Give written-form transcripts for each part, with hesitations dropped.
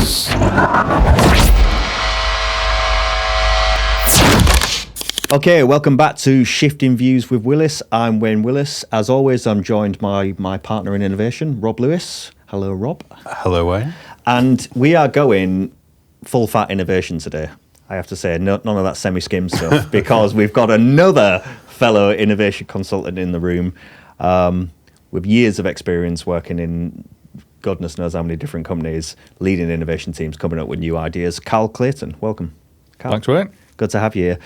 Views. Okay, welcome back to Shifting Views with Willis. I'm Wayne Willis. As always, I'm joined by my partner in innovation, Rob Lewis. Hello, Rob. Hello, Wayne. And we are going full fat innovation today. I have to say, none of that semi-skim stuff, because we've got another fellow innovation consultant in the room with years of experience working in goodness knows how many different companies, leading innovation teams, coming up with new ideas. Clayton, welcome. Cal. Thanks, Wayne. Good to have you here.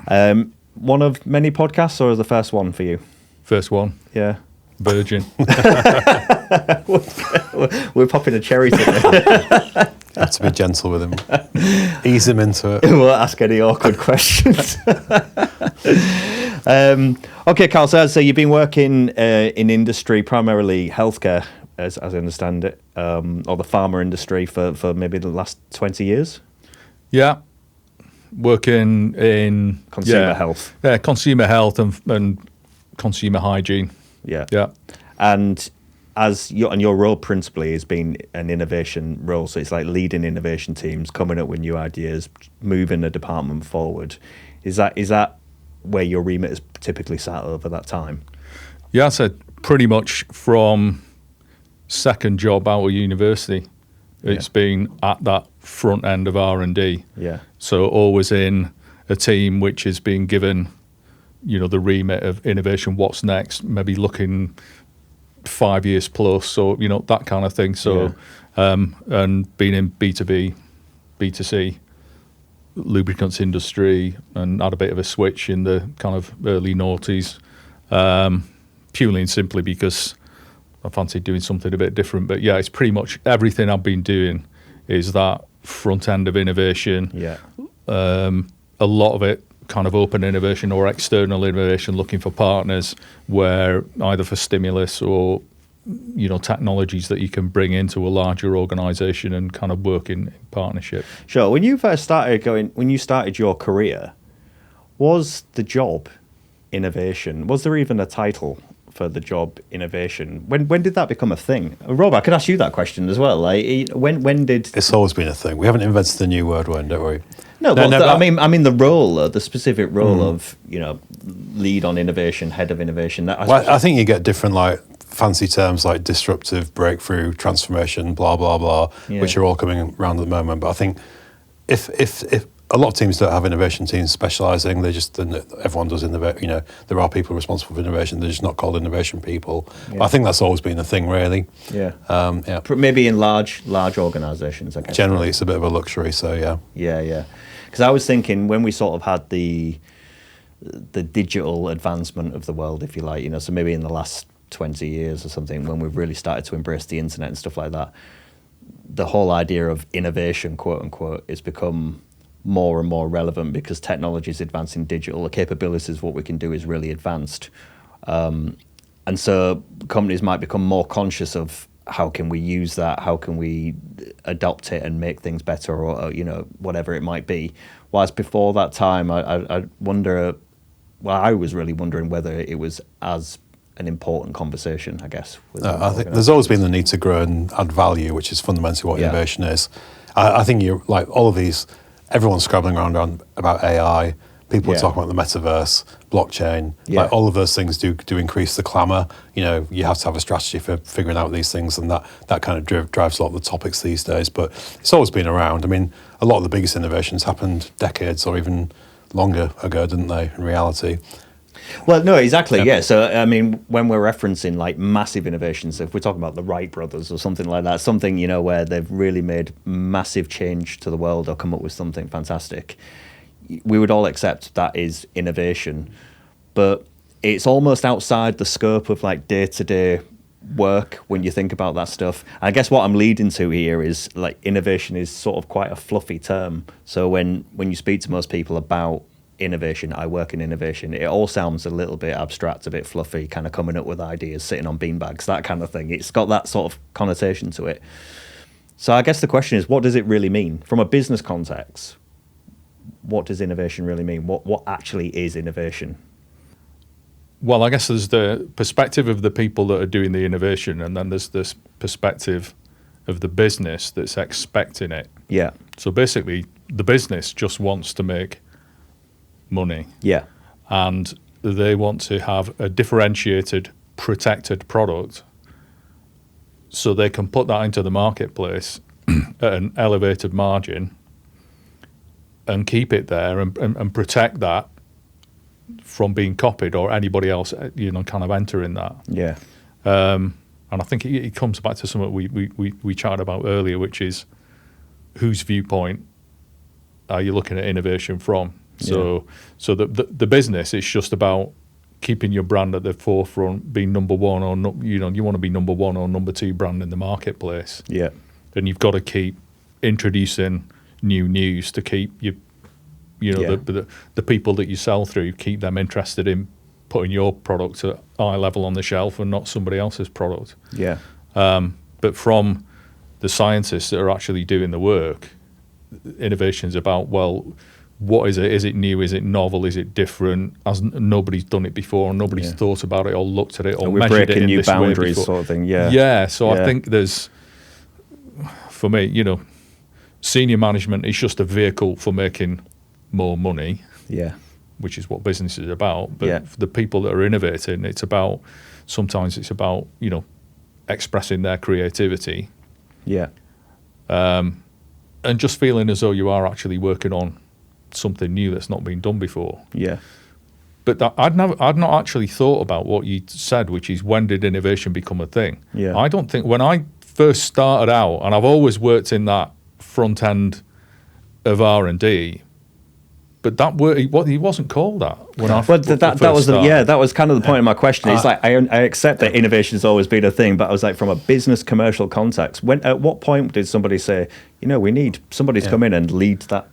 Yeah. One of many podcasts, or the first one for you? First one. Yeah. Virgin. We're popping a cherry today. Have to be gentle with him. Ease him into it. We won't ask any awkward questions. Okay, Carl, so you've been working in industry, primarily healthcare, as I understand it, or the pharma industry for maybe the last 20 years? Yeah. Working in Consumer health. Yeah, consumer health and consumer hygiene. Yeah. Yeah. And your role principally has been an innovation role, so it's like leading innovation teams, coming up with new ideas, moving the department forward. Is that where your remit has typically sat over that time? Yeah, so pretty much from second job out of university, it's been at that front end of R&D. Yeah. So always in a team which has been given, the remit of innovation, what's next, maybe looking 5 years plus, or that kind of thing. So and being in B2B, B2C, lubricants industry, and had a bit of a switch in the kind of early noughties, purely and simply because I fancied doing something a bit different. But yeah, it's pretty much everything I've been doing is that front end of innovation. Yeah. A lot of it kind of open innovation or external innovation, looking for partners where either for stimulus or technologies that you can bring into a larger organization and kind of work in partnership. Sure. When you first started your career, was the job innovation? Was there even a title for the job innovation? When did that become a thing? Rob, I could ask you that question as well. Like, when did? It's always been a thing. We haven't invented the new word, Wayne, don't worry. I mean the role, the specific role of lead on innovation, head of innovation. I think you get different fancy terms like disruptive, breakthrough, transformation, blah blah blah, which are all coming around at the moment. But I think if a lot of teams don't have innovation teams specialising, everyone does innovate. There are people responsible for innovation. They're just not called innovation people. Yeah. But I think that's always been a thing, really. Yeah. Maybe in large organisations, I guess. Generally, it's a bit of a luxury. So yeah. Yeah. Because I was thinking when we sort of had the digital advancement of the world, if you like, so maybe in the last 20 years or something, when we've really started to embrace the internet and stuff like that, the whole idea of innovation, quote unquote, has become more and more relevant because technology is advancing, digital, the capabilities of what we can do is really advanced. And so companies might become more conscious of how can we use that, how can we adopt it and make things better, or whatever it might be. Whilst before that time, I wonder, I was really wondering whether it was as an important conversation, I guess. I think there's always been the need to grow and add value, which is fundamentally what innovation is. I think you're like all of these, everyone's scrabbling around about AI. People are talking about the metaverse, blockchain. Like all of those things do increase the clamour. You have to have a strategy for figuring out these things, and that kind of drives a lot of the topics these days. But it's always been around. I mean, a lot of the biggest innovations happened decades or even longer ago, didn't they, in reality? Well, no, exactly, yeah. So, I mean, when we're referencing like massive innovations, if we're talking about the Wright brothers or something like that, something, where they've really made massive change to the world or come up with something fantastic, we would all accept that is innovation. But it's almost outside the scope of like day-to-day work when you think about that stuff. And I guess what I'm leading to here is like innovation is sort of quite a fluffy term. So when you speak to most people about innovation, I work in innovation, it all sounds a little bit abstract, a bit fluffy, kind of coming up with ideas, sitting on beanbags, that kind of thing. It's got that sort of connotation to it. So I guess the question is, what does it really mean? From a business context, what does innovation really mean? What actually is innovation? Well, I guess there's the perspective of the people that are doing the innovation, and then there's this perspective of the business that's expecting it. Yeah. So basically, the business just wants to make money. Yeah. And they want to have a differentiated, protected product so they can put that into the marketplace at an elevated margin and keep it there and protect that from being copied or anybody else, kind of entering that. Yeah. And I think it comes back to something we chatted about earlier, which is whose viewpoint are you looking at innovation from? So the business, it's just about keeping your brand at the forefront, being number one, or you want to be number one or number two brand in the marketplace. Yeah. And you've got to keep introducing new news to keep the people that you sell through, keep them interested in putting your product at eye level on the shelf and not somebody else's product. Yeah. But from the scientists that are actually doing the work, innovation is about, well, what is it? Is it new? Is it novel? Is it different? As nobody's done it before, and nobody's thought about it or looked at it or measured it in new this way boundaries, before. sort of thing. Yeah. Yeah. So I think there's, for me, senior management is just a vehicle for making more money. Yeah. Which is what business is about. But for the people that are innovating, sometimes it's about, expressing their creativity. Yeah. And just feeling as though you are actually working on something new that's not been done before. Yeah. But I'd not actually thought about what you said, which is, when did innovation become a thing? Yeah. I don't think, when I first started out, and I've always worked in that front end of R&D, but that word, he wasn't called that when I Well, that was that was kind of the point of my question. It's like I accept that innovation has always been a thing, but I was like, from a business commercial context, at what point did somebody say, we need somebody to come in and lead that?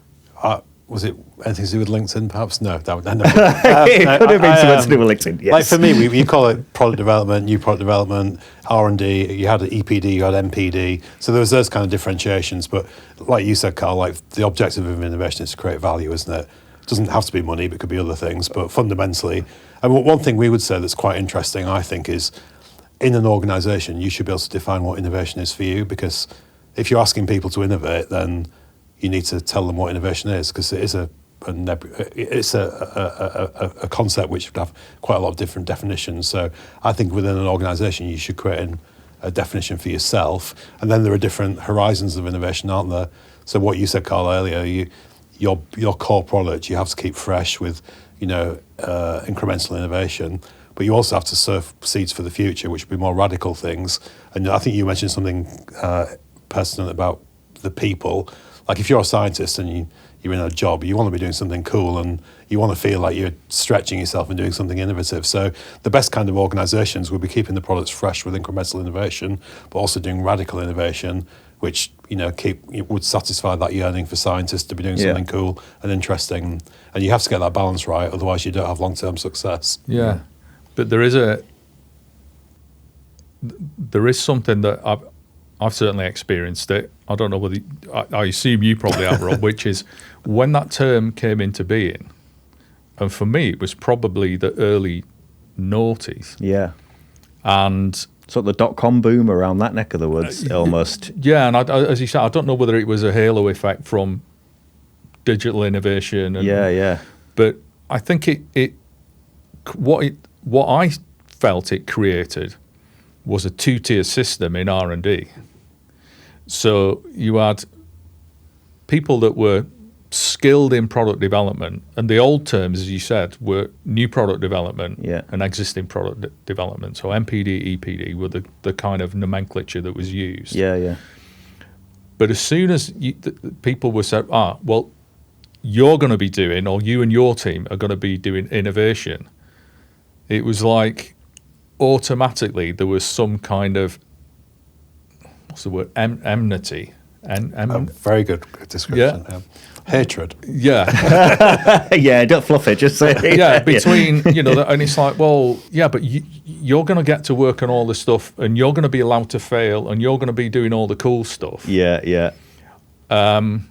Was it anything to do with LinkedIn, perhaps? No. It could have been something to do with LinkedIn, yes. Like for me, we call it product development, new product development, R&D. You had EPD, you had MPD. So there was those kind of differentiations. But like you said, Carl, like the objective of innovation is to create value, isn't it? It doesn't have to be money, but it could be other things. But fundamentally, and one thing we would say that's quite interesting, I think, is in an organisation, you should be able to define what innovation is for you, because if you're asking people to innovate, then you need to tell them what innovation is, because it is a concept which would have quite a lot of different definitions. So I think within an organisation, you should create a definition for yourself, and then there are different horizons of innovation, aren't there? So what you said, Carl, earlier, your core product, you have to keep fresh with incremental innovation, but you also have to sow seeds for the future, which would be more radical things. And I think you mentioned something pertinent about the people. Like if you're a scientist and you're in a job, you want to be doing something cool and you want to feel like you're stretching yourself and doing something innovative. So the best kind of organisations would be keeping the products fresh with incremental innovation, but also doing radical innovation, which would satisfy that yearning for scientists to be doing something cool and interesting. And you have to get that balance right, otherwise you don't have long-term success. Yeah, but there is something that I've certainly experienced it. I don't know whether I assume you probably have, Rob, which is when that term came into being, and for me it was probably the early noughties. Yeah. And sort of the dot-com boom around that neck of the woods, almost. Yeah, and as you said, I don't know whether it was a halo effect from digital innovation. But I think what I felt it created was a two-tier system in R&D. So you had people that were skilled in product development, and the old terms, as you said, were new product development and existing product development. So MPD, EPD were the kind of nomenclature that was used. Yeah. But as soon as people were said, well, you're going to be doing, or you and your team are going to be doing innovation, it was like automatically there was some kind of, what's the word, enmity. Very good description. Yeah. Hatred. Yeah. Yeah, don't fluff it, just say it. Yeah, between, and it's like, well, yeah, but you're going to get to work on all this stuff, and you're going to be allowed to fail, and you're going to be doing all the cool stuff. Yeah. And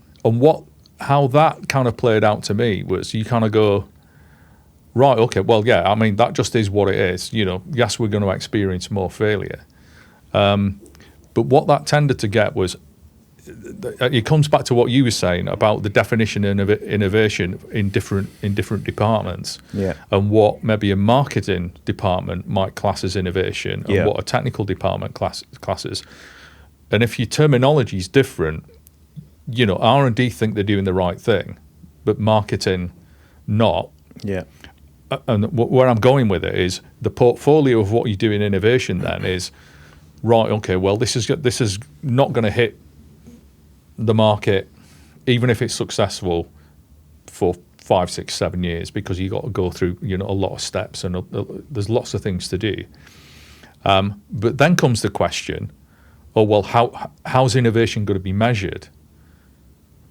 how that kind of played out to me was you kind of go, right, okay, well, yeah, I mean, that just is what it is. Yes, we're going to experience more failure. But what that tended to get was it comes back to what you were saying about the definition of innovation in different departments, and what maybe a marketing department might class as innovation, and what a technical department classes. And if your terminology is different, R&D think they're doing the right thing, but marketing not. Yeah. And where I'm going with it is the portfolio of what you do in innovation then is, right, okay, well, this is not going to hit the market, even if it's successful, for 5, 6, 7 years, because you've got to go through a lot of steps, and there's lots of things to do. But then comes the question, how's innovation going to be measured?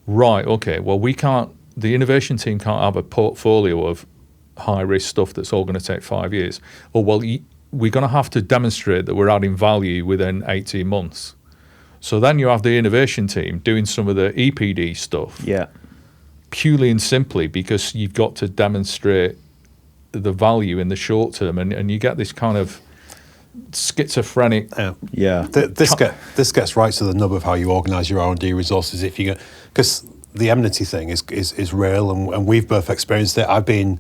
Right, okay, well, the innovation team can't have a portfolio of high-risk stuff that's all going to take 5 years. We're going to have to demonstrate that we're adding value within 18 months. So then you have the innovation team doing some of the EPD stuff. Yeah. Purely and simply because you've got to demonstrate the value in the short term, and you get this kind of schizophrenic. This gets right to the nub of how you organise your R&D resources. Because the enmity thing is real, and we've both experienced it. I've been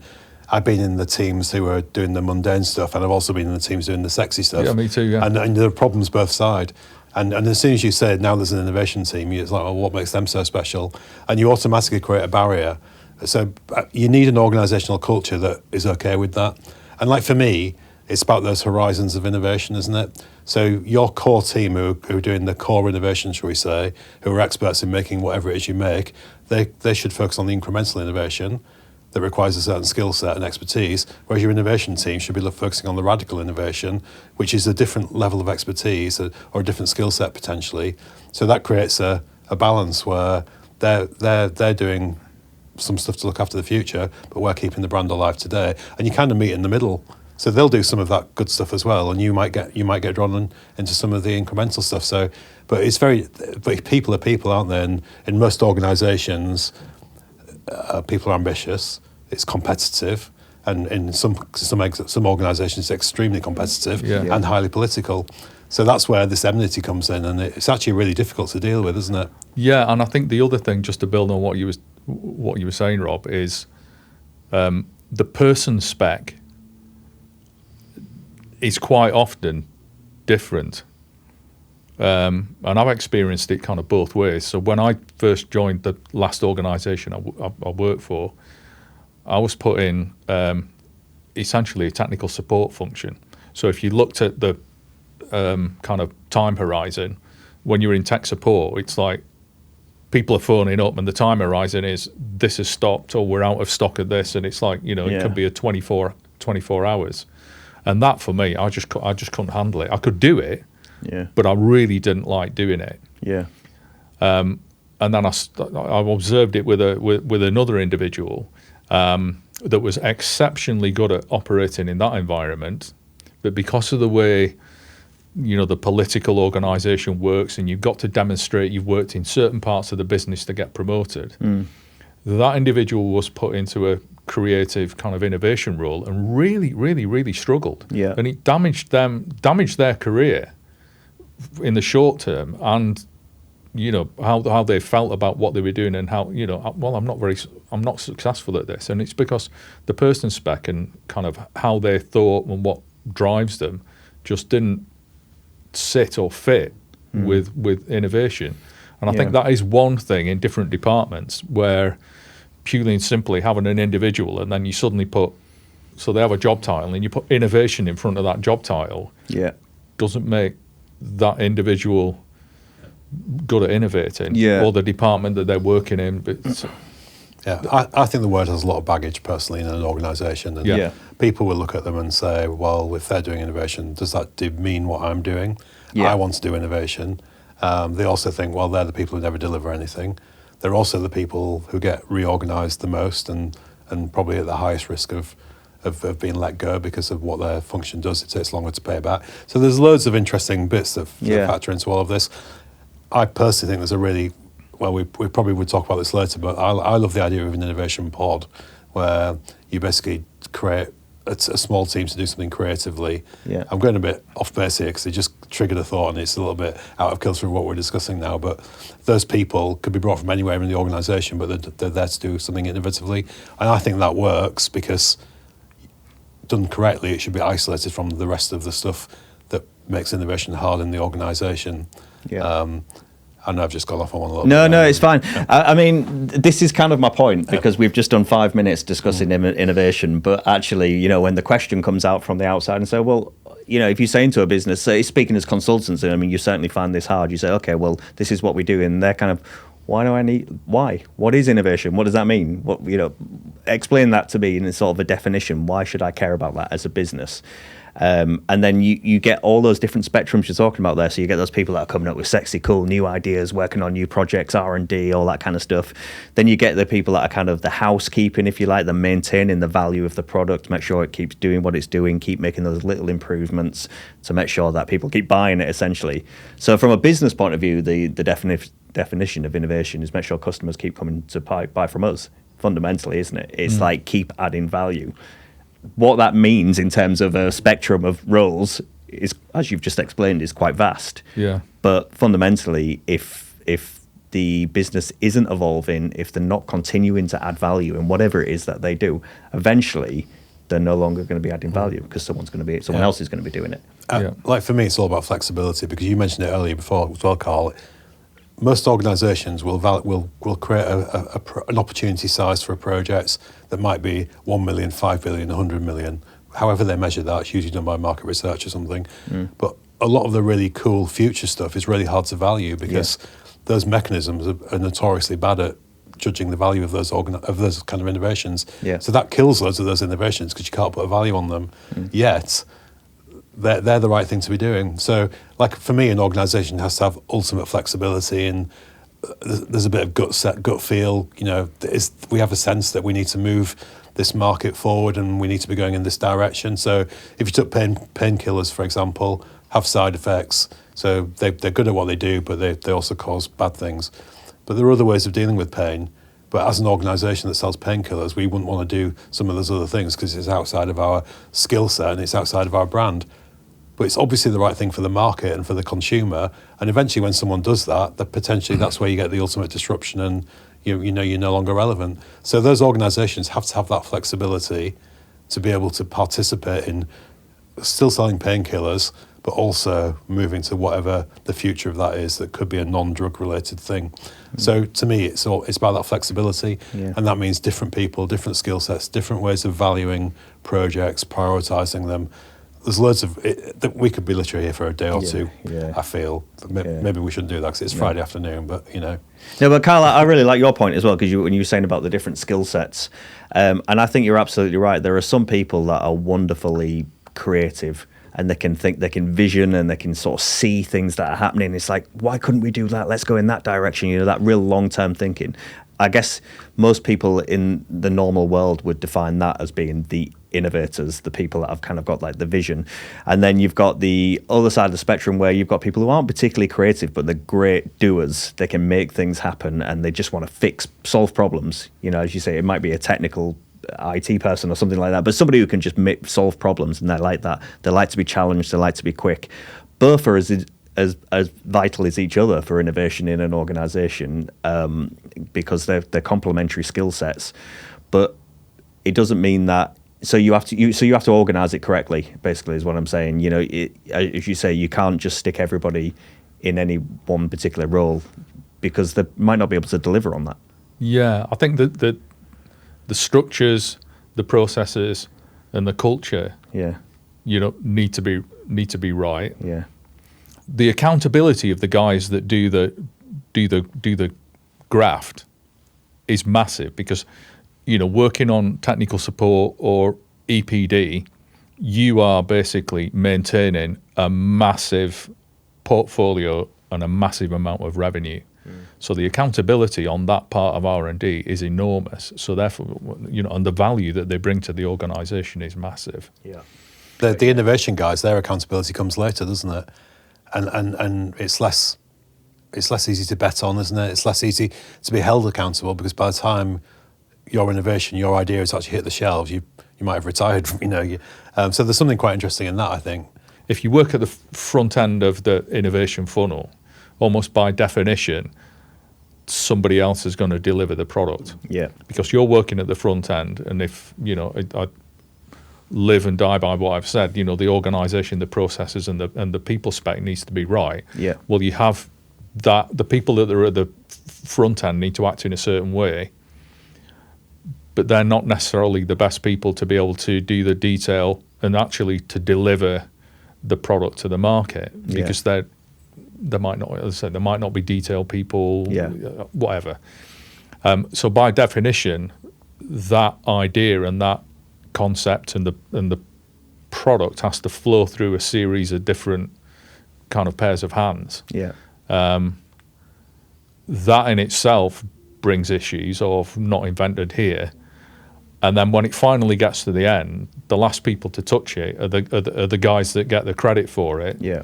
in the teams who are doing the mundane stuff, and I've also been in the teams doing the sexy stuff. Yeah, me too. Yeah. And there are problems both sides. And as soon as you say now there's an innovation team, it's like, well, what makes them so special? And you automatically create a barrier. So you need an organisational culture that is okay with that. And like for me, it's about those horizons of innovation, isn't it? So your core team who are doing the core innovation, shall we say, who are experts in making whatever it is you make, they should focus on the incremental innovation that requires a certain skill set and expertise, whereas your innovation team should be focusing on the radical innovation, which is a different level of expertise or a different skill set potentially. So that creates a balance where they're doing some stuff to look after the future, but we're keeping the brand alive today. And you kind of meet in the middle. So they'll do some of that good stuff as well, and you might get drawn into some of the incremental stuff. So, but people are people, aren't they? And in most organisations, people are ambitious. It's competitive, and in some organisations, it's extremely competitive and highly political. So that's where this enmity comes in, and it's actually really difficult to deal with, isn't it? Yeah, and I think the other thing, just to build on what you were saying, Rob, is the person spec is quite often different. And I've experienced it kind of both ways. So when I first joined the last organisation I worked for, I was put in essentially a technical support function. So if you looked at the kind of time horizon, when you're in tech support, it's like people are phoning up and the time horizon is this has stopped or we're out of stock of this, and it's like, it could be a 24 hours. And that for me, I just couldn't handle it. I could do it, but I really didn't like doing it. Yeah. And then I observed it with another individual that was exceptionally good at operating in that environment, but because of the way the political organisation works, and you've got to demonstrate you've worked in certain parts of the business to get promoted, that individual was put into a creative kind of innovation role and really, really, really struggled. Yeah. And it damaged their career in the short term, and how they felt about what they were doing, and how I'm not successful at this, and it's because the person spec and kind of how they thought and what drives them just didn't sit or fit with innovation. And I think that is one thing in different departments where purely and simply having an individual, and then you suddenly so they have a job title and you put innovation in front of that job title, doesn't make that individual good at innovating, or the department that they're working in. I think the word has a lot of baggage personally in an organisation, and people will look at them and say, well, if they're doing innovation, does that mean what I'm doing? I want to do innovation. They also think, well, they're the people who never deliver anything. They're also the people who get reorganised the most and probably at the highest risk of being let go because of what their function does. It takes longer to pay back. So there's loads of interesting bits that factor into all of this. I personally think there's a really, well, we probably would talk about this later, but I love the idea of an innovation pod where you basically create a small team to do something creatively. Yeah. I'm going a bit off base here because it just triggered a thought and it's a little bit out of kilter with what we're discussing now. But those people could be brought from anywhere in the organisation, but they're there to do something innovatively. And I think that works because done correctly, it should be isolated from the rest of the stuff that makes innovation hard in the organisation. Yeah. I know I've just gone off on one a little No, bit. no, it's fine. I mean, this is kind of my point because we've just done 5 minutes discussing innovation, but actually, you know, when the question comes out from the outside and say, well, you know, if you say into a business, say, speaking as consultants, I mean, you certainly find this hard. You say, okay, well, this is what we do, and they're kind of, why? What is innovation? What does that mean? What, you know, explain that to me in sort of a definition. Why should I care about that as a business? And then you get all those different spectrums you're talking about there. So you get those people that are coming up with sexy, cool, new ideas, working on new projects, R&D, all that kind of stuff. Then you get the people that are kind of the housekeeping, if you like, the maintaining the value of the product, make sure it keeps doing what it's doing, keep making those little improvements to make sure that people keep buying it, essentially. So from a business point of view, the definition of innovation is make sure customers keep coming to buy from us, fundamentally, isn't it? It's like keep adding value. What that means in terms of a spectrum of roles is, as you've just explained, is quite vast. Yeah. But fundamentally, if the business isn't evolving, if they're not continuing to add value in whatever it is that they do, eventually they're no longer going to be adding value because someone else is going to be doing it. Like for me, it's all about flexibility because you mentioned it earlier before as well, Carl. Most organisations will create an opportunity size for a project that might be 1 million, 5 billion, 100 million, however they measure that. It's usually done by market research or something. But a lot of the really cool future stuff is really hard to value because those mechanisms are notoriously bad at judging the value of those kind of innovations. Yeah. So that kills loads of those innovations because you can't put a value on them. Yet they're the right thing to be doing. So, like for me, an organisation has to have ultimate flexibility, and there's a bit of gut feel. You know, we have a sense that we need to move this market forward, and we need to be going in this direction. So, if you took painkillers, for example, have side effects. So they're good at what they do, but they also cause bad things. But there are other ways of dealing with pain. But as an organisation that sells painkillers, we wouldn't want to do some of those other things because it's outside of our skill set and it's outside of our brand. But it's obviously the right thing for the market and for the consumer. And eventually when someone does that potentially that's where you get the ultimate disruption and you know you're no longer relevant. So those organisations have to have that flexibility to be able to participate in still selling painkillers, but also moving to whatever the future of that is that could be a non-drug related thing. So to me, it's about that flexibility, and that means different people, different skill sets, different ways of valuing projects, prioritising them. There's loads of it, that we could be literally here for a day or two. I feel maybe we shouldn't do that because it's Friday afternoon, but you know. No, but Carl, I really like your point as well because when you were saying about the different skill sets, and I think you're absolutely right. There are some people that are wonderfully creative and they can think, they can vision, and they can sort of see things that are happening. It's like, why couldn't we do that? Let's go in that direction. You know, that real long-term thinking. I guess most people in the normal world would define that as being the innovators, the people that have kind of got like the vision. And then you've got the other side of the spectrum where you've got people who aren't particularly creative, but they're great doers. They can make things happen and they just want to solve problems. You know, as you say, it might be a technical IT person or something like that, but somebody who can just solve problems, and they like that. They like to be challenged. They like to be quick. Both are as vital as each other for innovation in an organisation because they're complementary skill sets. But it doesn't mean that. So you have to organise it correctly. Basically, is what I'm saying. You know, as you say, you can't just stick everybody in any one particular role because they might not be able to deliver on that. Yeah, I think that the structures, the processes, and the culture, you know, need to be right. Yeah. The accountability of the guys that do the graft is massive because, you know, working on technical support or EPD, you are basically maintaining a massive portfolio and a massive amount of revenue. So the accountability on that part of R&D is enormous. So therefore, you know, and the value that they bring to the organisation is massive. Yeah. The innovation guys, their accountability comes later, doesn't it? And it's less easy to bet on, isn't it? It's less easy to be held accountable because by the time your innovation, your idea has actually hit the shelves, you might have retired. So there's something quite interesting in that, I think. If you work at the front end of the innovation funnel, almost by definition, somebody else is going to deliver the product. Yeah. Because you're working at the front end, and if I live and die by what I've said, the organisation, the processes, and the people spec needs to be right. Yeah. Well, you have that. The people that are at the front end need to act in a certain way, but they're not necessarily the best people to be able to do the detail and actually to deliver the product to the market, because they might not, as I said, there might not be detail people, whatever. So by definition, that idea and that concept and the product has to flow through a series of different kind of pairs of hands. Yeah. That in itself brings issues of not invented here. And then when it finally gets to the end, the last people to touch it are the guys that get the credit for it. Yeah.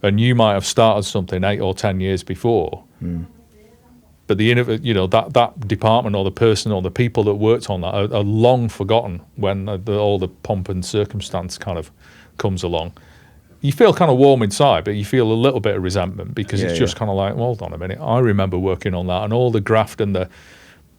And you might have started something 8 or 10 years before, but that department or the person or the people that worked on that are long forgotten when all the pomp and circumstance kind of comes along. You feel kind of warm inside, but you feel a little bit of resentment because it's just kind of like, well, hold on a minute, I remember working on that and all the graft and the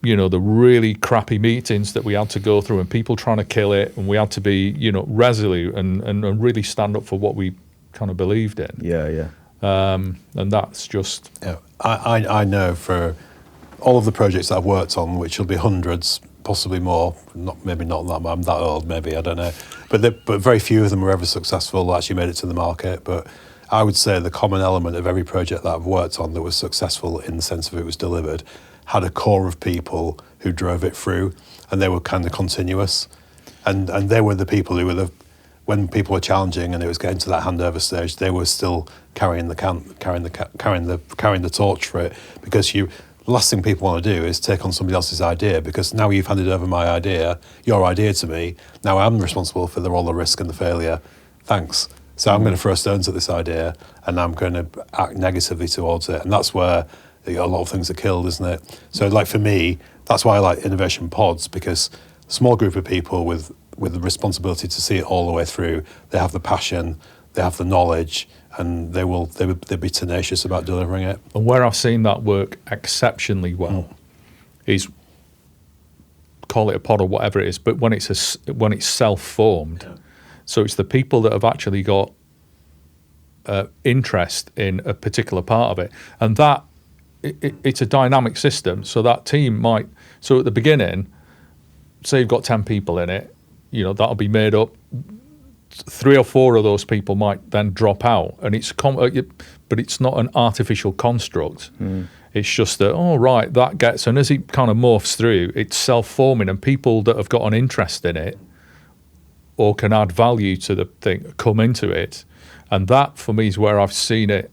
really crappy meetings that we had to go through and people trying to kill it, and we had to be, resolute and really stand up for what we kind of believed in. Yeah. And that's just... Yeah, I know for all of the projects that I've worked on, which will be hundreds, possibly more, maybe not that, I'm that old, maybe, I don't know. But very few of them were ever successful, actually made it to the market. But I would say the common element of every project that I've worked on that was successful in the sense of it was delivered had a core of people who drove it through, and they were kind of continuous. And they were the people who were when people were challenging and it was getting to that handover stage, they were still carrying the torch for it, because the last thing people want to do is take on somebody else's idea, because now you've handed over my idea, your idea to me, now I'm responsible for all the risk and the failure. Thanks. So I'm going to throw stones at this idea and I'm going to act negatively towards it. And that's where a lot of things are killed, isn't it? So like for me, that's why I like innovation pods, because a small group of people with the responsibility to see it all the way through, they have the passion, they have the knowledge, and they'll be tenacious about delivering it. And where I've seen that work exceptionally well is, call it a pod or whatever it is, but when it's self-formed. Yeah. So it's the people that have actually got interest in a particular part of it, and that it's a dynamic system. So that team might, so at the beginning, say you've got 10 people in it, that'll be made up. 3 or 4 of those people might then drop out, and but it's not an artificial construct. It's just that, that gets, and as it kind of morphs through, it's self-forming, and people that have got an interest in it or can add value to the thing come into it. And that, for me, is where I've seen it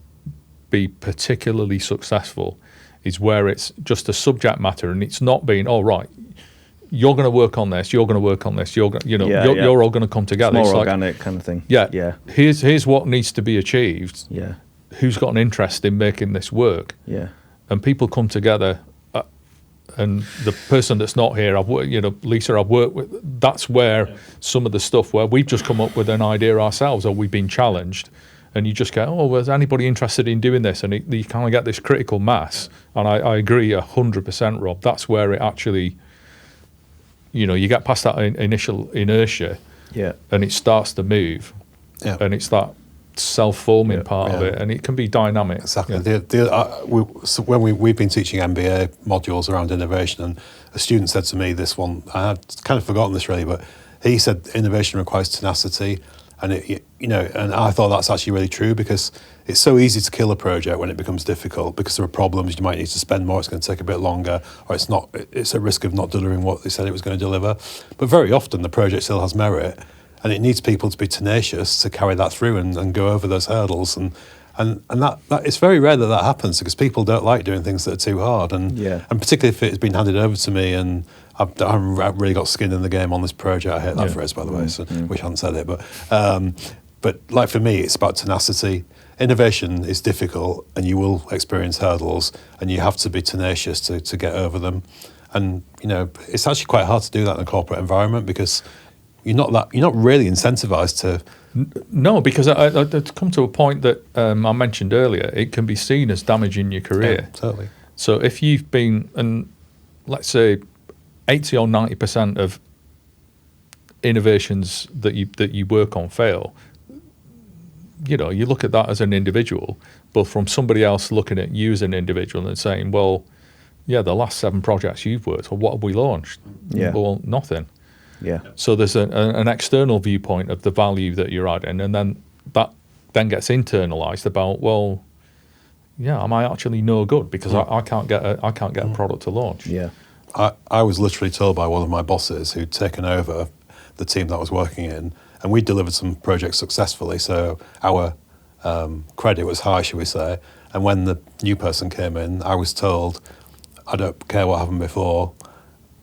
be particularly successful, is where it's just a subject matter, and it's not being, you're going to work on this, you're going to work on this, you're all going to come together. It's more organic kind of thing. Yeah. Here's what needs to be achieved. Yeah. Who's got an interest in making this work? Yeah. And people come together, and the person that's not here, Lisa, I've worked with. That's where some of the stuff where we've just come up with an idea ourselves, or we've been challenged, and you just go, was anybody interested in doing this? And you kind of get this critical mass. And I agree 100%, Rob. That's where it actually. You get past that initial inertia, and it starts to move, and it's that self-forming part of it, and it can be dynamic. Exactly. When we've been teaching MBA modules around innovation, and a student said to me this one, I had kind of forgotten this really, but he said innovation requires tenacity, and and I thought that's actually really true, because it's so easy to kill a project when it becomes difficult, because there are problems, you might need to spend more, it's going to take a bit longer, or it's at risk of not delivering what they said it was going to deliver. But very often the project still has merit, and it needs people to be tenacious to carry that through and go over those hurdles. And that it's very rare that happens, because people don't like doing things that are too hard. And particularly if it's been handed over to me and I've really got skin in the game on this project. I hate that phrase, by the way, so wish I hadn't said it. But like for me, it's about tenacity. Innovation is difficult, and you will experience hurdles, and you have to be tenacious to get over them. And it's actually quite hard to do that in a corporate environment because you're not really incentivized to. No, because I'd come to a point that I mentioned earlier. It can be seen as damaging your career. Yeah, totally. So if you've been, and let's say 80 or 90% of innovations that you work on fail, you look at that as an individual, but from somebody else looking at you as an individual and saying, well, yeah, the last 7 projects you've worked on, what have we launched? Yeah. Well, nothing. Yeah. So there's an external viewpoint of the value that you're adding, and then that then gets internalized about, well, yeah, am I actually no good because I can't get a product to launch? Yeah. I was literally told by one of my bosses who'd taken over the team that I was working in, and we delivered some projects successfully, so our credit was high, shall we say. And when the new person came in, I was told, I don't care what happened before,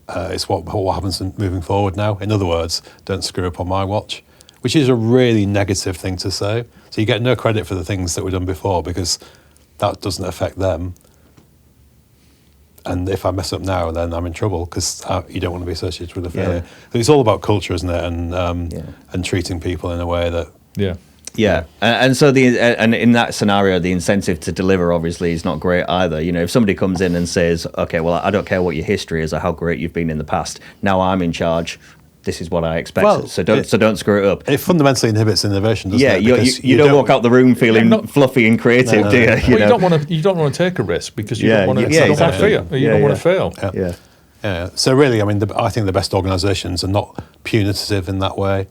it's what happens moving forward now. In other words, don't screw up on my watch, which is a really negative thing to say. So you get no credit for the things that were done before because that doesn't affect them. And if I mess up now, then I'm in trouble because you don't want to be associated with a failure. Yeah. So it's all about culture, isn't it? And treating people in a way that. Yeah. Yeah, and so and in that scenario, the incentive to deliver obviously is not great either. If somebody comes in and says, "Okay, well, I don't care what your history is or how great you've been in the past. Now I'm in charge. This is what I expect. Well, so don't screw it up." It fundamentally inhibits innovation, doesn't it? You don't walk out the room feeling fluffy and creative, do you? Well, you don't want to take a risk because you don't want to fail. You don't want to fail. Yeah. So really, I mean, I think the best organisations are not punitive in that way,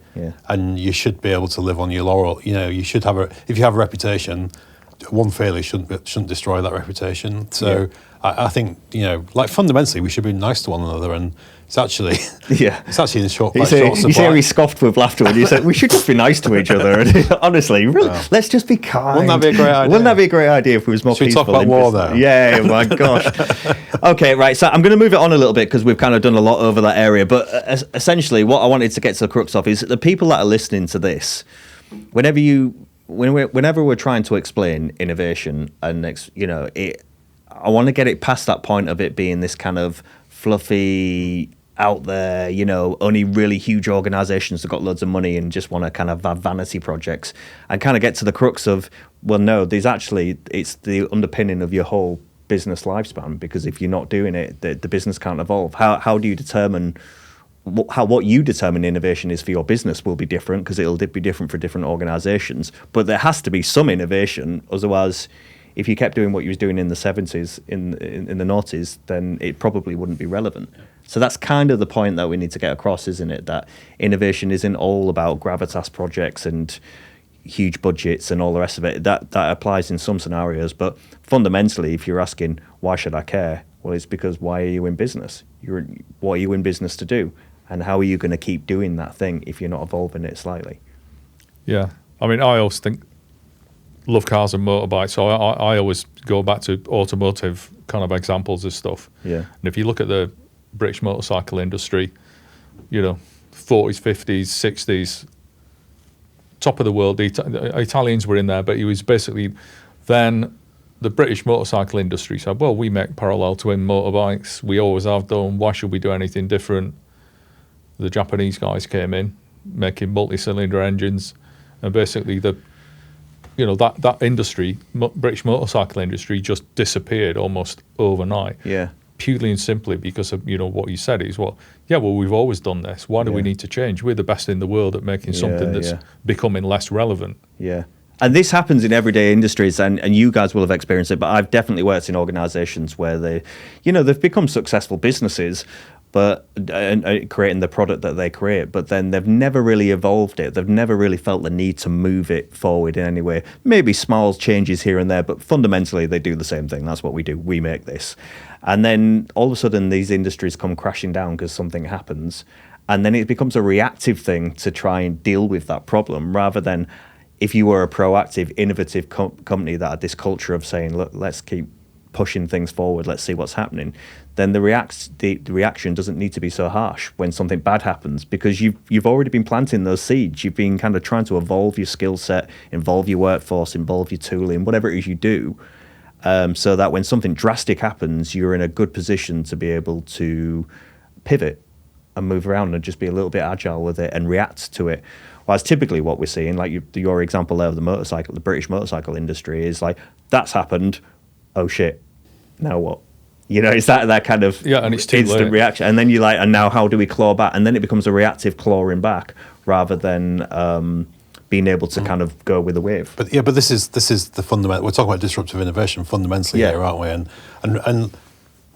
and you should be able to live on your laurel. You should have if you have a reputation, one failure shouldn't destroy that reputation. So I think like fundamentally, we should be nice to one another, and it's actually it's actually in short supply. You say he scoffed with laughter when you said we should just be nice to each other. And honestly, really, let's just be kind. Wouldn't that be a great idea? Wouldn't that be a great idea if it was more Should peaceful? we talk about war though? Yeah, my gosh. Okay, right. So I'm going to move it on a little bit because we've kind of done a lot over that area. But essentially, what I wanted to get to the crux of is the people that are listening to this. Whenever we're trying to explain innovation and I want to get it past that point of it being this kind of fluffy, out there, only really huge organizations that got loads of money and just want to kind of have vanity projects, and kind of get to the crux of, well, no, it's the underpinning of your whole business lifespan, because if you're not doing it, the business can't evolve. How do you determine what you determine innovation is for your business will be different, because it'll be different for different organizations, but there has to be some innovation. Otherwise, if you kept doing what you was doing in the 70s, in the noughties, then it probably wouldn't be relevant. So that's kind of the point that we need to get across, isn't it? That innovation isn't all about gravitas projects and huge budgets and all the rest of it. That applies in some scenarios, but fundamentally, if you're asking, why should I care? Well, it's because why are you in business? What are you in business to do? And how are you going to keep doing that thing if you're not evolving it slightly? Yeah. I mean, I always love cars and motorbikes, so I always go back to automotive kind of examples of stuff. Yeah. And if you look at the British motorcycle industry, 40s, 50s, 60s, top of the world, the Italians were in there, but it was basically then the British motorcycle industry said, well, we make parallel twin motorbikes, we always have done, why should we do anything different? The Japanese guys came in, making multi-cylinder engines, and basically that industry, British motorcycle industry, just disappeared almost overnight. Yeah. Purely and simply because of what you said is, we've always done this. Why do we need to change? We're the best in the world at making something that's becoming less relevant. Yeah. And this happens in everyday industries, and you guys will have experienced it, but I've definitely worked in organizations where they've become successful businesses, but creating the product that they create, but then they've never really evolved it. They've never really felt the need to move it forward in any way. Maybe small changes here and there, but fundamentally they do the same thing. That's what we do. We make this. And then all of a sudden these industries come crashing down because something happens. And then it becomes a reactive thing to try and deal with that problem, rather than if you were a proactive, innovative company that had this culture of saying, look, let's keep pushing things forward, let's see what's happening, then the reaction doesn't need to be so harsh when something bad happens, because you've already been planting those seeds. You've been kind of trying to evolve your skill set, involve your workforce, involve your tooling, whatever it is you do. so that when something drastic happens, you're in a good position to be able to pivot and move around and just be a little bit agile with it and react to it. Whereas typically what we're seeing, like your example there of the British motorcycle industry, is like, that's happened, oh shit, now what? You know, it's that kind of and it's too instant late. reaction. And then you're like, and now how do we claw back? And then it becomes a reactive clawing back rather than being able to kind of go with the wave. But this is the fundamental. We're talking about disruptive innovation fundamentally here, aren't we? And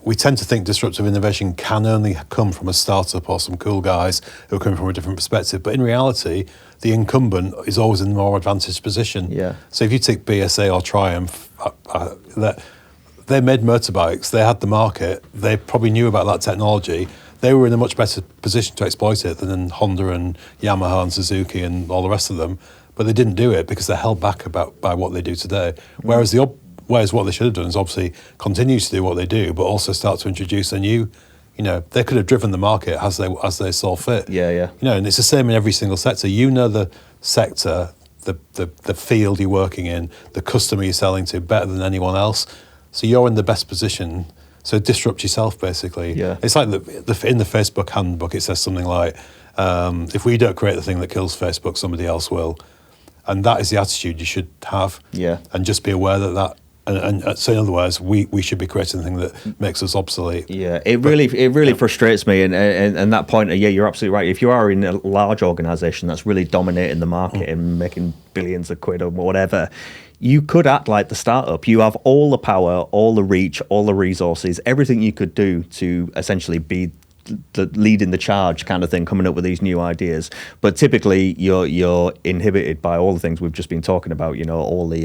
we tend to think disruptive innovation can only come from a startup or some cool guys who are coming from a different perspective. But in reality, the incumbent is always in a more advantaged position. Yeah. So if you take BSA or Triumph, they made motorbikes, they had the market, they probably knew about that technology. They were in a much better position to exploit it than Honda and Yamaha and Suzuki and all the rest of them. But they didn't do it because they're held back by what they do today. Whereas what they should have done is obviously continue to do what they do, but also start to introduce a new, they could have driven the market as they saw fit. Yeah. And it's the same in every single sector. The sector, the field you're working in, the customer you're selling to better than anyone else. So you're in the best position. So disrupt yourself, basically. Yeah. It's like in the Facebook handbook, it says something like, if we don't create the thing that kills Facebook, somebody else will. And that is the attitude you should have. Yeah. And just be aware that and so in other words, we should be creating the thing that makes us obsolete. Yeah, it really frustrates me, and that point, you're absolutely right. If you are in a large organisation that's really dominating the market and making billions of quid or whatever, you could act like the startup. You have all the power, all the reach, all the resources, everything you could do to essentially be the leading the charge kind of thing, coming up with these new ideas. But typically you're inhibited by all the things we've just been talking about, all the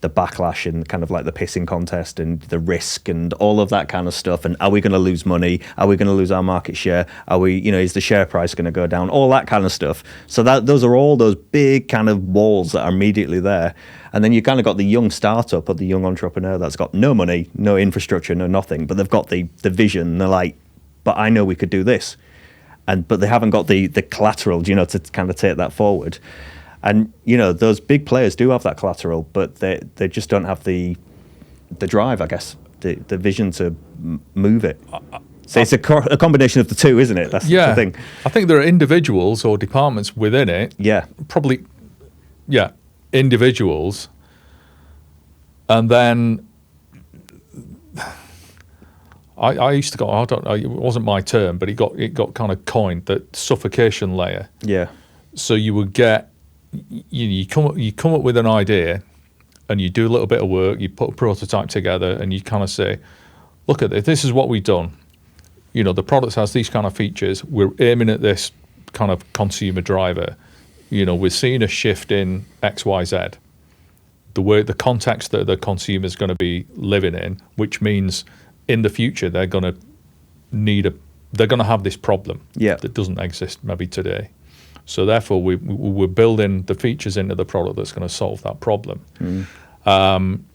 backlash and kind of like the pissing contest and the risk and all of that kind of stuff. And are we going to lose money? Are we going to lose our market share? Are we, is the share price going to go down? All that kind of stuff. So those are all those big kind of walls that are immediately there. And then you kind of got the young startup or the young entrepreneur that's got no money, no infrastructure, no nothing, but they've got the vision. They're like, but I know we could do this, but they haven't got the collateral, to kind of take that forward. And those big players do have that collateral, but they just don't have the drive, I guess, the vision to move it. So it's a combination of the two, isn't it? That's the thing. I think there are individuals or departments within it. Yeah, probably. Yeah, individuals, and then. I used to go. I don't know. It wasn't my term, but it got kind of coined, that suffocation layer. Yeah. So you would get you come up with an idea, and you do a little bit of work. You put a prototype together, and you kind of say, "Look at this. This is what we've done. The product has these kind of features. We're aiming at this kind of consumer driver. We're seeing a shift in X, Y, Z. The context that the consumer is going to be living in, which means." In the future, they're going to have this problem that doesn't exist maybe today. So therefore, we're building the features into the product that's going to solve that problem. And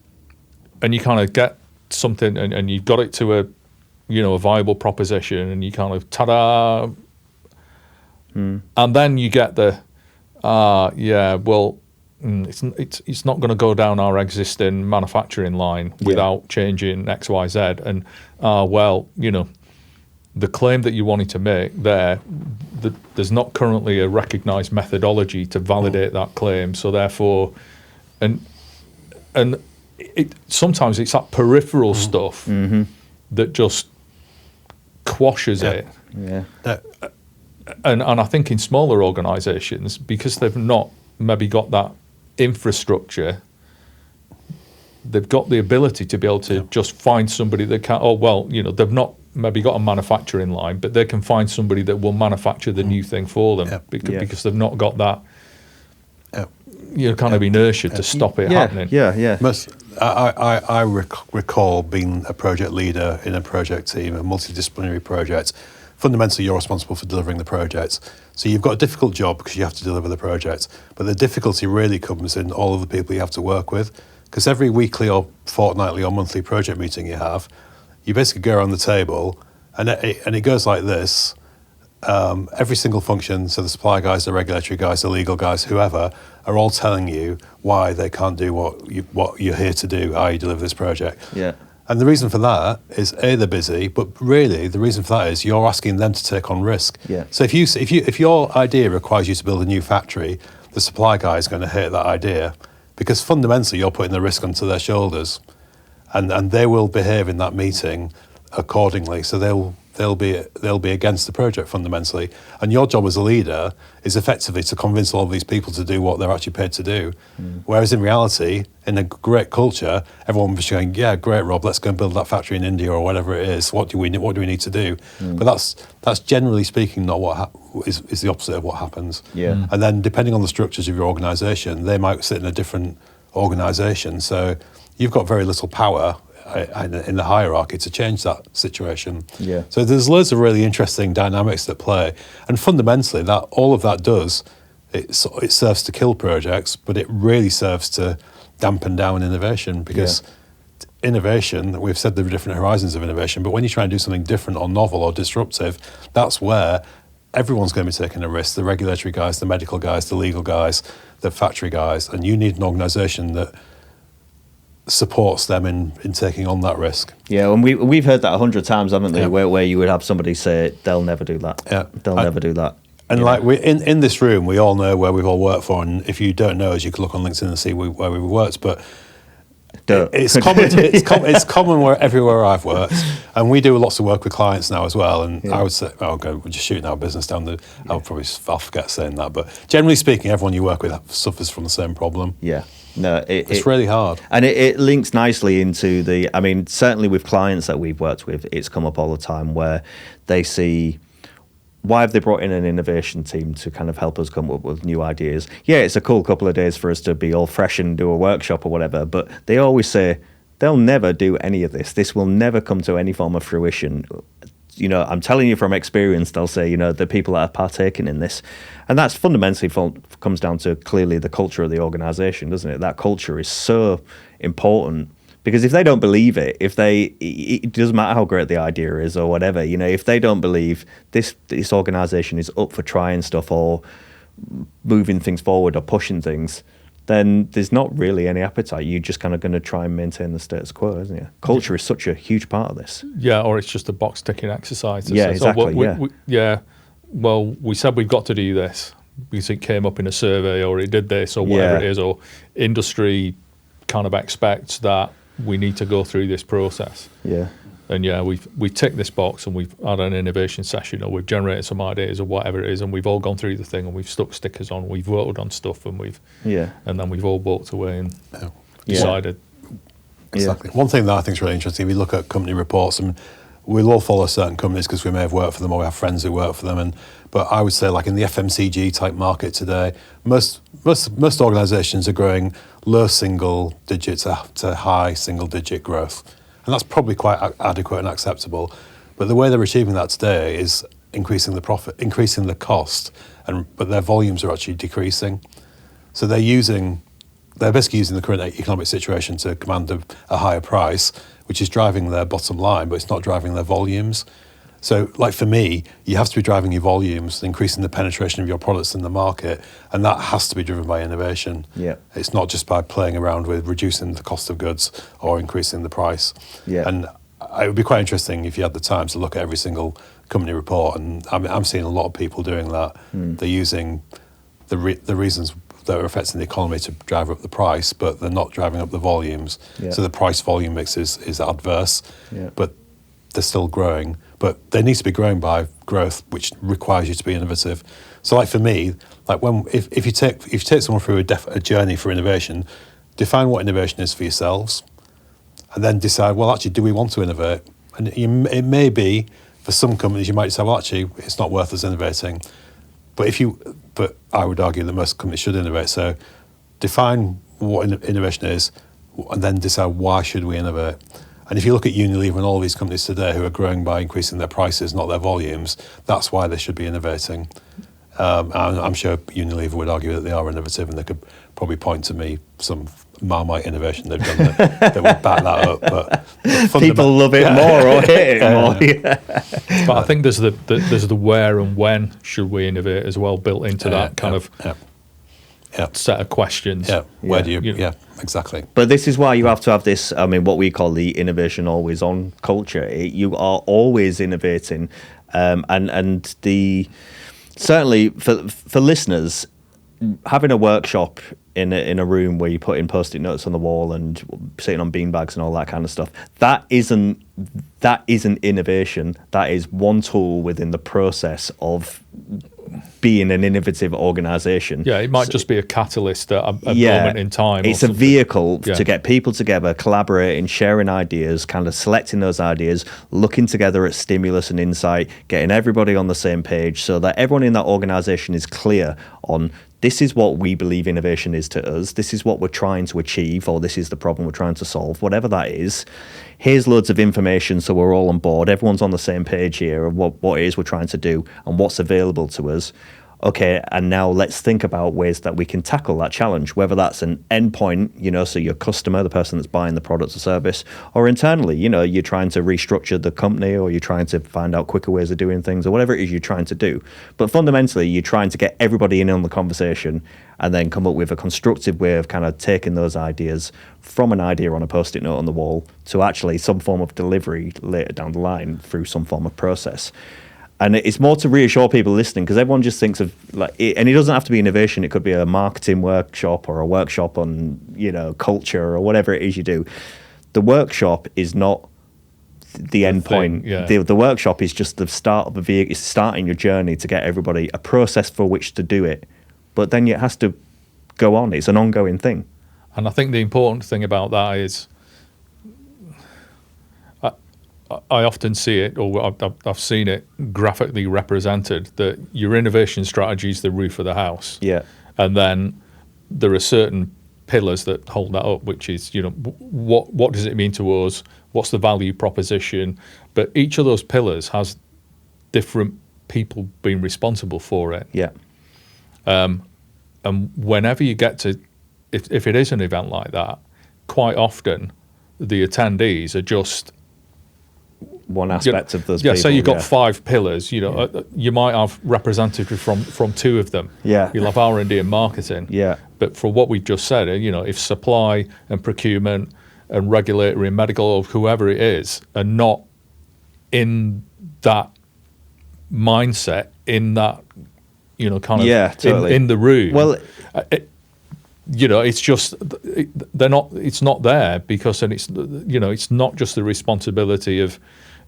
you kind of get something, and you've got it to a viable proposition, and you kind of ta-da. And then you get it's not going to go down our existing manufacturing line without changing X, Y, Z. And the claim that you wanted to make there's not currently a recognised methodology to validate that claim. So therefore, and sometimes it's that peripheral stuff that just quashes it. Yeah. And I think in smaller organisations, because they've not maybe got that infrastructure, they've got the ability to be able to just find somebody that can, they've not maybe got a manufacturing line, but they can find somebody that will manufacture the new thing for them because they've not got that kind of inertia to stop it happening. I recall being a project leader in a project team, a multidisciplinary project. Fundamentally, you're responsible for delivering the project. So you've got a difficult job because you have to deliver the project. But the difficulty really comes in all of the people you have to work with. Because every weekly or fortnightly or monthly project meeting you have, you basically go around the table and it goes like this. every single function, so the supply guys, the regulatory guys, the legal guys, whoever, are all telling you why they can't do what you're here to do, i.e. deliver this project. Yeah. And the reason for that is A, they're busy, but really the reason for that is you're asking them to take on risk. Yeah. So if your idea requires you to build a new factory, the supply guy is going to hate that idea, because fundamentally you're putting the risk onto their shoulders, and they will behave in that meeting accordingly. So they'll be against the project fundamentally. And your job as a leader is effectively to convince all of these people to do what they're actually paid to do. Whereas in reality, in a great culture, everyone was going, yeah, great, Rob, let's go and build that factory in India or whatever it is. What do we need to do? But that's generally speaking not what is the opposite of what happens. Yeah. And then depending on the structures of your organisation, they might sit in a different organisation. So you've got very little power in the hierarchy to change that situation. Yeah. So there's loads of really interesting dynamics that play, and fundamentally that all of that does, it serves to kill projects, but it really serves to dampen down innovation, because innovation, we've said there are different horizons of innovation, but when you try and do something different or novel or disruptive, that's where everyone's going to be taking a risk. The regulatory guys, the medical guys, the legal guys, the factory guys, and you need an organisation that supports them in taking on that risk. Yeah, and we've heard that 100 times, haven't they? Where you would have somebody say, they'll never do that. Yeah. They'll never do that. And like we in this room, we all know where we've all worked for, and if you don't know us, you can look on LinkedIn and see where we've worked. But it's common. It's common everywhere I've worked, and we do lots of work with clients now as well. And I would say, we're just shooting our business down the. I'll forget saying that, but generally speaking, everyone you work with suffers from the same problem. Yeah. No, it's really hard. And it links nicely into certainly with clients that we've worked with, it's come up all the time where they see, why have they brought in an innovation team to kind of help us come up with new ideas? Yeah, it's a cool couple of days for us to be all fresh and do a workshop or whatever, but they always say, they'll never do any of this. This will never come to any form of fruition. I'm telling you from experience, they'll say, the people that are partaking in this. And that's fundamentally comes down to clearly the culture of the organisation, doesn't it? That culture is so important, because if they don't believe it, it doesn't matter how great the idea is or whatever, if they don't believe this organisation is up for trying stuff or moving things forward or pushing things, then there's not really any appetite. You're just kind of going to try and maintain the status quo, isn't it? Culture is such a huge part of this. Yeah, or it's just a box ticking exercise. Yeah, exactly. Well, we said we've got to do this because it came up in a survey, or it did this, or whatever it is, or industry kind of expects that we need to go through this process. Yeah. And we've ticked this box, and we've had an innovation session, or we've generated some ideas or whatever it is, and we've all gone through the thing, and we've stuck stickers on, we've voted on stuff, and and then we've all walked away and decided. Exactly. One thing that I think is really interesting, if you look at company reports, and we'll all follow certain companies because we may have worked for them or we have friends who work for them, but I would say, like in the FMCG type market today, most organisations are growing low single digit to high single digit growth. And that's probably quite adequate and acceptable. But the way they're achieving that today is increasing the profit, increasing the cost, but their volumes are actually decreasing. So they're basically using the current economic situation to command a higher price, which is driving their bottom line, but it's not driving their volumes. So, like for me, you have to be driving your volumes, increasing the penetration of your products in the market, and that has to be driven by innovation. Yeah. It's not just by playing around with reducing the cost of goods or increasing the price. Yeah. And it would be quite interesting if you had the time to look at every single company report, and I'm seeing a lot of people doing that. They're using the reasons that are affecting the economy to drive up the price, but they're not driving up the volumes. Yeah. So the price volume mix is adverse, Yeah. but they're still growing. But they need to be growing by growth, which requires you to be innovative. So, like for me, like if you take someone through a journey for innovation, define what innovation is for yourselves, and then decide, well, actually, do we want to innovate? And it may be for some companies you might say, well, actually, it's not worth us innovating. But I would argue that most companies should innovate. So, define what innovation is, and then decide why should we innovate. And if you look at Unilever and all these companies today who are growing by increasing their prices, not their volumes, that's why they should be innovating. I'm sure Unilever would argue that they are innovative, and they could probably point to me some Marmite innovation they've done that would back that up. But people love it more or hate it more. Yeah. But I think there's the where and when should we innovate as well built into that kind of set of questions. Yeah, where do you? Yeah, exactly. But this is why you have to have this. I mean, what we call the innovation always on culture. You are always innovating, and certainly for listeners, having a workshop in a room where you put in post-it notes on the wall and sitting on beanbags and all that kind of stuff, that isn't innovation. That is one tool within the process of being an innovative organisation. Yeah, it might just be a catalyst at a moment in time. It's a vehicle to get people together, collaborating, sharing ideas, kind of selecting those ideas, looking together at stimulus and insight, getting everybody on the same page so that everyone in that organisation is clear on this is what we believe innovation is to us, this is what we're trying to achieve, or this is the problem we're trying to solve, whatever that is. Here's loads of information so we're all on board, everyone's on the same page here of what it is we're trying to do and what's available to us. Okay, and now let's think about ways that we can tackle that challenge, whether that's an endpoint, so your customer, the person that's buying the product or service, or internally, you're trying to restructure the company or you're trying to find out quicker ways of doing things or whatever it is you're trying to do. But fundamentally, you're trying to get everybody in on the conversation and then come up with a constructive way of kind of taking those ideas from an idea on a post-it note on the wall to actually some form of delivery later down the line through some form of process. And it's more to reassure people listening because everyone just thinks of and it doesn't have to be innovation. It could be a marketing workshop or a workshop on, culture or whatever it is you do. The workshop is not the end point. Yeah. The workshop is just the start of the vehicle. It's starting your journey to get everybody a process for which to do it. But then it has to go on. It's an ongoing thing. And I think the important thing about that is I often see it, or I've seen it graphically represented, that your innovation strategy is the roof of the house. Yeah. And then there are certain pillars that hold that up, which is, what does it mean to us? What's the value proposition? But each of those pillars has different people being responsible for it. Yeah. And whenever you get to, if it is an event like that, quite often the attendees are just one aspect of those people. Say you've got 5 pillars, you might have representatives from 2 of them. Yeah. You'll have R&D and marketing. Yeah. But for what we've just said, if supply and procurement and regulatory and medical or whoever it is are not in that mindset, in that, totally. in the room. Well, it's just they're not. It's not there because, and it's not just the responsibility of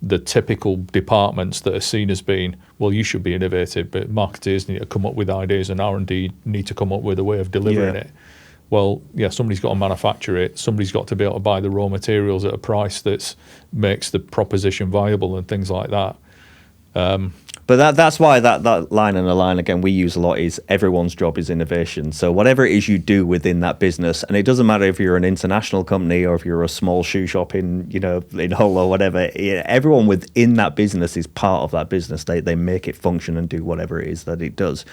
the typical departments that are seen as being, well, you should be innovative, but marketers need to come up with ideas and R&D need to come up with a way of delivering it. Well, somebody's got to manufacture it. Somebody's got to be able to buy the raw materials at a price that makes the proposition viable and things like that. But that's why that line and a line again we use a lot is everyone's job is innovation. So whatever it is you do within that business, and it doesn't matter if you're an international company or if you're a small shoe shop in Hull or whatever, everyone within that business is part of that business. They make it function and do whatever it is that it does.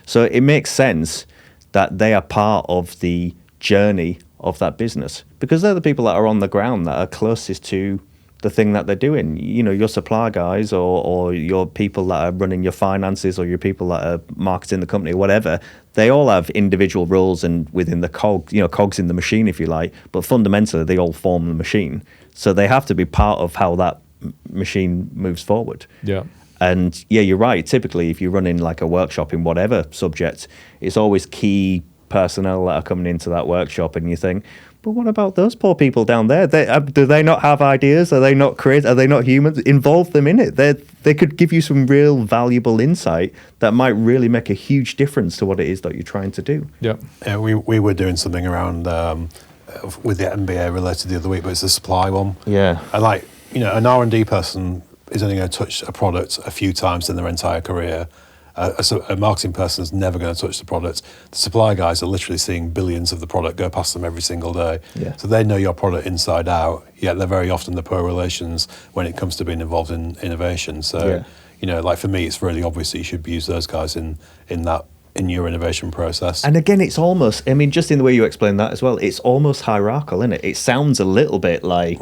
So it makes sense that they are part of the journey of that business because they're the people that are on the ground that are closest to the thing that they're doing. Your supply guys or your people that are running your finances or your people that are marketing the company, whatever, they all have individual roles and within the cogs in the machine, if you like, but fundamentally they all form the machine. So they have to be part of how that machine moves forward. Yeah. And you're right. Typically, if you're running like a workshop in whatever subject, it's always key personnel that are coming into that workshop and you think, but what about those poor people down there? Do they not have ideas? Are they not creative? Are they not humans? Involve them in it. They could give you some real valuable insight that might really make a huge difference to what it is that you're trying to do. Yeah. We were doing something around with the MBA related the other week, but it's the supply one. Yeah. And an R&D person is only going to touch a product a few times in their entire career. A marketing person is never going to touch the product. The supply guys are literally seeing billions of the product go past them every single day. Yeah. So they know your product inside out, yet they're very often the poor relations when it comes to being involved in innovation. So, for me, it's really obvious that you should use those guys in that in your innovation process. And again, it's almost, I mean, just in the way you explain that as well, it's almost hierarchical, isn't it? It sounds a little bit like,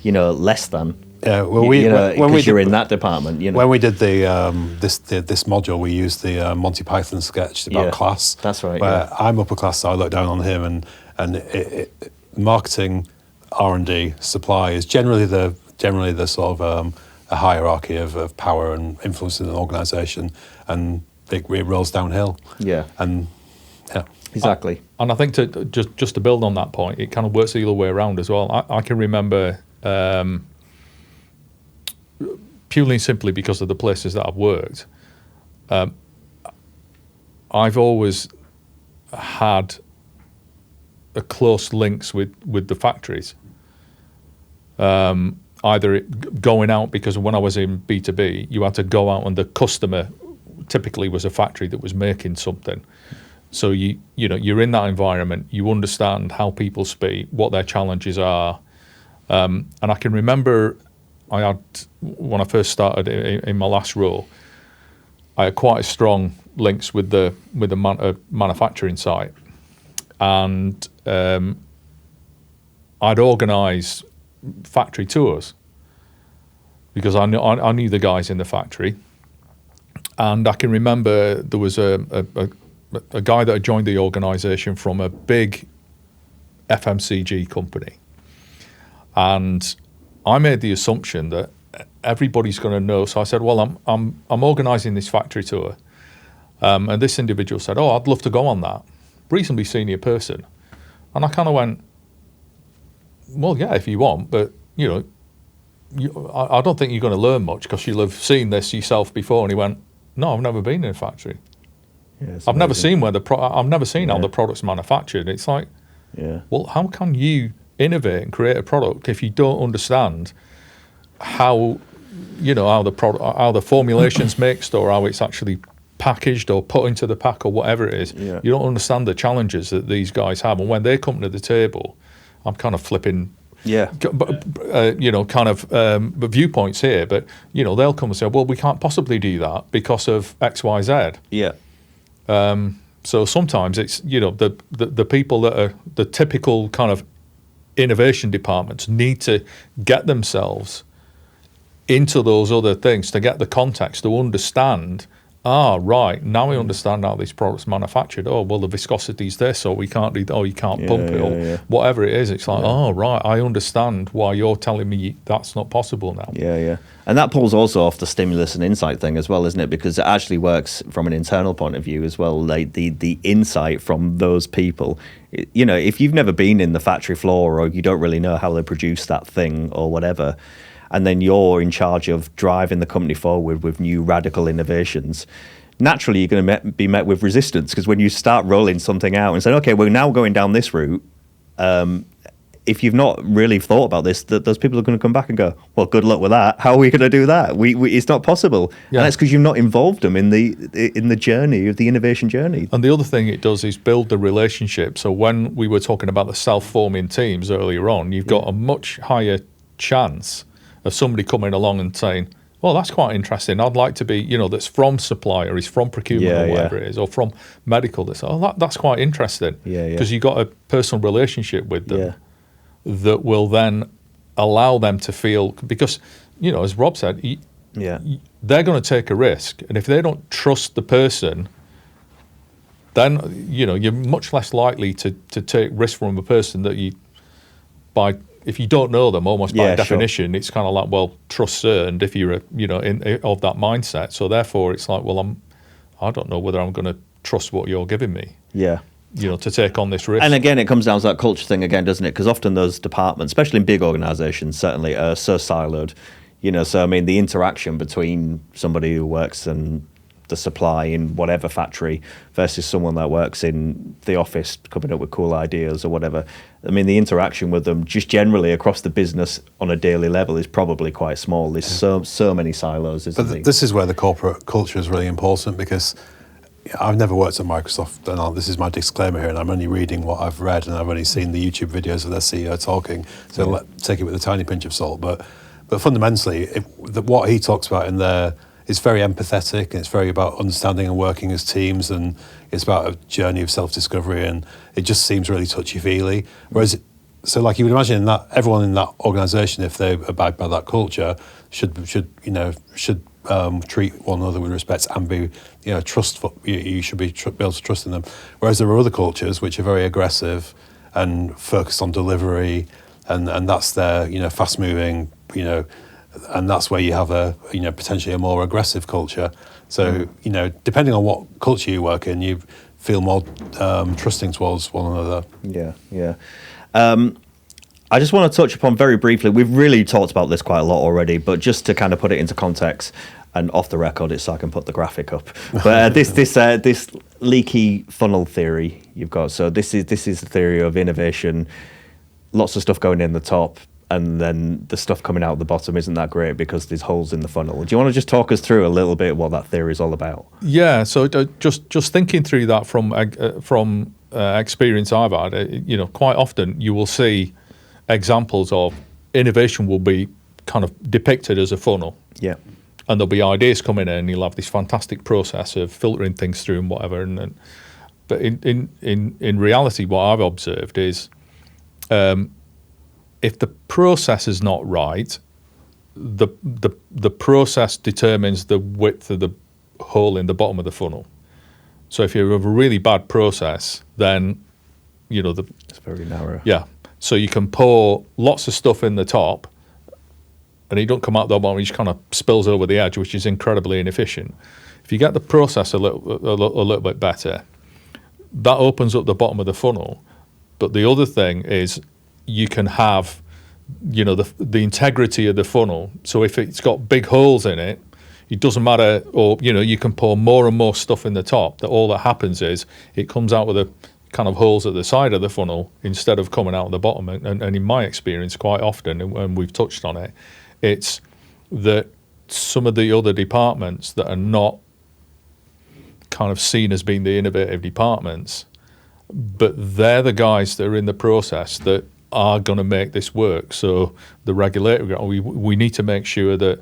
less than. Yeah, well, when you're in that department, When we did this module, we used the Monty Python sketch about class. That's right. Where I'm upper class, so I look down on him, and marketing, R&D, supply is generally the sort of a hierarchy of power and influence in an organisation, and it rolls downhill. Yeah. And yeah. Exactly. And I think to just to build on that point, it kind of works the other way around as well. I can remember. Purely and simply because of the places that I've worked, I've always had a close links with the factories. Either going out, because when I was in B2B, you had to go out and the customer typically was a factory that was making something. So you're in that environment, you understand how people speak, what their challenges are. And I can remember when I first started in my last role, I had quite strong links with the manufacturing site, and I'd organise factory tours because I knew the guys in the factory, and I can remember there was a guy that had joined the organisation from a big FMCG company, and I made the assumption that everybody's going to know. So I said, "Well, I'm organising this factory tour," and this individual said, "Oh, I'd love to go on that." Reasonably senior person, and I kind of went, "Well, yeah, if you want, but I don't think you're going to learn much because you'll have seen this yourself before." And he went, "No, I've never been in a factory. I've never seen I've never seen how the product's manufactured." It's like, well, how can you innovate and create a product if you don't understand how the formulation's mixed, or how it's actually packaged or put into the pack, or whatever it is? You don't understand the challenges that these guys have, and when they come to the table, I'm kind of flipping viewpoints here, but they'll come and say, well, we can't possibly do that because of XYZ. So sometimes it's the people that are the typical kind of innovation departments need to get themselves into those other things to get the context, to understand, right, now we understand how this product's manufactured. Oh, well, the viscosity's this, or we can't do that, or you can't pump it, or whatever it is. It's like, oh, right, I understand why you're telling me that's not possible now. And that pulls also off the stimulus and insight thing as well, isn't it? Because it actually works from an internal point of view as well, like the insight from those people. If you've never been in the factory floor, or you don't really know how they produce that thing or whatever, and then you're in charge of driving the company forward with new radical innovations, naturally you're going to be met with resistance, because when you start rolling something out and saying, okay, we're now going down this route, if you've not really thought about this, those people are going to come back and go, well, good luck with that. How are we going to do that? It's not possible. And that's because you've not involved them in the journey of the innovation journey. And the other thing it does is build the relationship. So when we were talking about the self-forming teams earlier on, you've got a much higher chance of somebody coming along and saying, well, that's quite interesting. I'd like to be, that's from supply, or is from procurement, or whatever it is, or from medical. That's quite interesting. Because you've got a personal relationship with them that will then allow them to feel, because, as Rob said, they're going to take a risk. And if they don't trust the person, then, you're much less likely to take risk from a person that if you don't know them, almost by definition, it's kind of like, well, trust earned if you're of that mindset. So therefore, it's like, well, I don't know whether I'm going to trust what you're giving me. To take on this risk. And again, it comes down to that culture thing again, doesn't it? Because often those departments, especially in big organisations, certainly are so siloed. So I mean, the interaction between somebody who works in the supply in whatever factory versus someone that works in the office coming up with cool ideas or whatever. I mean, the interaction with them just generally across the business on a daily level is probably quite small. There's so many silos, isn't there? This is where the corporate culture is really important, because I've never worked at Microsoft, and this is my disclaimer here, and I'm only reading what I've read, and I've only seen the YouTube videos of their CEO talking, so take it with a tiny pinch of salt. But fundamentally, what he talks about in there it's very empathetic, and it's very about understanding and working as teams, and it's about a journey of self-discovery, and it just seems really touchy-feely. Whereas, so like you would imagine that everyone in that organisation, if they abide by that culture, should treat one another with respect and be, trustful. You should be able to trust in them. Whereas there are other cultures which are very aggressive and focused on delivery, and that's their, fast-moving, and that's where you have a, potentially a more aggressive culture. So, depending on what culture you work in, you feel more trusting towards one another. Yeah. I just want to touch upon very briefly, we've really talked about this quite a lot already, but just to kind of put it into context, and off the record, it's so I can put the graphic up. But this leaky funnel theory you've got. So this is the theory of innovation, lots of stuff going in the top, and then the stuff coming out the bottom isn't that great because there's holes in the funnel. Do you want to just talk us through a little bit what that theory is all about? Yeah, so just thinking through that from experience I've had, quite often you will see examples of innovation will be kind of depicted as a funnel. Yeah. And there'll be ideas coming in, and you'll have this fantastic process of filtering things through and whatever. But in reality, what I've observed is, if the process is not right, the process determines the width of the hole in the bottom of the funnel. So if you have a really bad process, then it's very narrow. Yeah. So you can pour lots of stuff in the top, and it don't come out the bottom. It just kind of spills over the edge, which is incredibly inefficient. If you get the process a little bit better, that opens up the bottom of the funnel. But the other thing is, you can have, the integrity of the funnel. So if it's got big holes in it, it doesn't matter, or you can pour more and more stuff in the top. That all that happens is it comes out with a kind of holes at the side of the funnel instead of coming out at the bottom. And in my experience, quite often, and we've touched on it, it's that some of the other departments that are not kind of seen as being the innovative departments, but they're the guys that are in the process that are going to make this work. So the regulator, we need to make sure that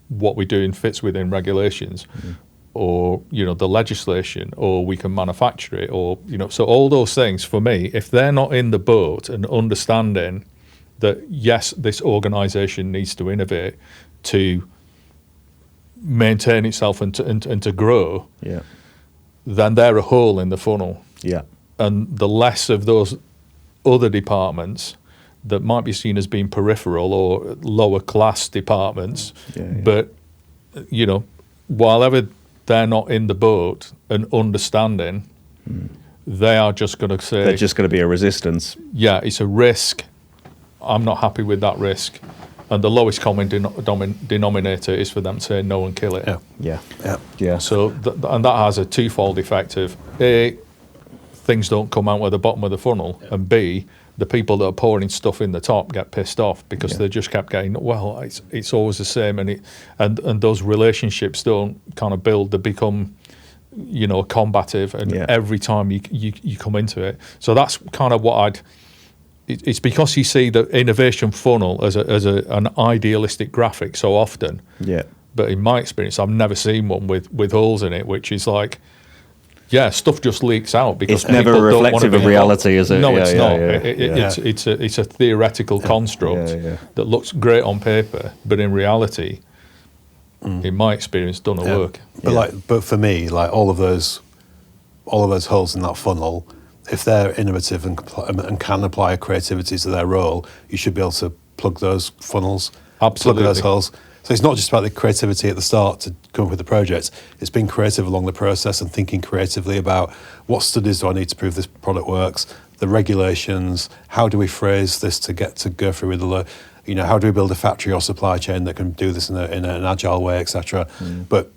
what we're doing fits within regulations, or the legislation, or we can manufacture it, or so all those things, for me, if they're not in the boat and understanding that yes, this organisation needs to innovate to maintain itself and to grow, then they're a hole in the funnel. Yeah. And the less of those other departments that might be seen as being peripheral or lower class departments, but while ever they're not in the boat and understanding, they are just going to say, they're just going to be a resistance. Yeah, it's a risk. I'm not happy with that risk. And the lowest common denominator is for them to say no and kill it. Yeah. So, and that has a twofold effect of A, things don't come out at the bottom of the funnel, and B, the people that are pouring stuff in the top get pissed off because they just kept getting, well, it's always the same, and those relationships don't kind of build. They become, combative, and every time you come into it. So that's kind of what it's because you see the innovation funnel as an idealistic graphic so often. Yeah. But in my experience, I've never seen one with holes in it, which is like, stuff just leaks out because it's never reflective of reality, is it? No, it's not. It's a theoretical construct that looks great on paper, but in reality, in my experience, doesn't work. But for me, like all of those holes in that funnel, if they're innovative and can apply creativity to their role, you should be able to plug those funnels, absolutely, plug those holes. So it's not just about the creativity at the start to come up with the project. It's being creative along the process and thinking creatively about what studies do I need to prove this product works, the regulations, how do we phrase this to go through with the, how do we build a factory or supply chain that can do this in an agile way, etc. But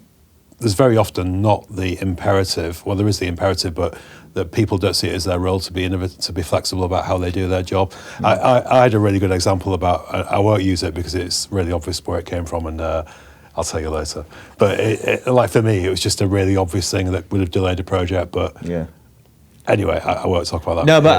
there's very often not the imperative. Well, there is the imperative, but that people don't see it as their role to be innovative, to be flexible about how they do their job. I had a really good example about, I won't use it because it's really obvious where it came from, and I'll tell you later. But like for me, it was just a really obvious thing that would have delayed a project. But Anyway, I won't talk about that. No, but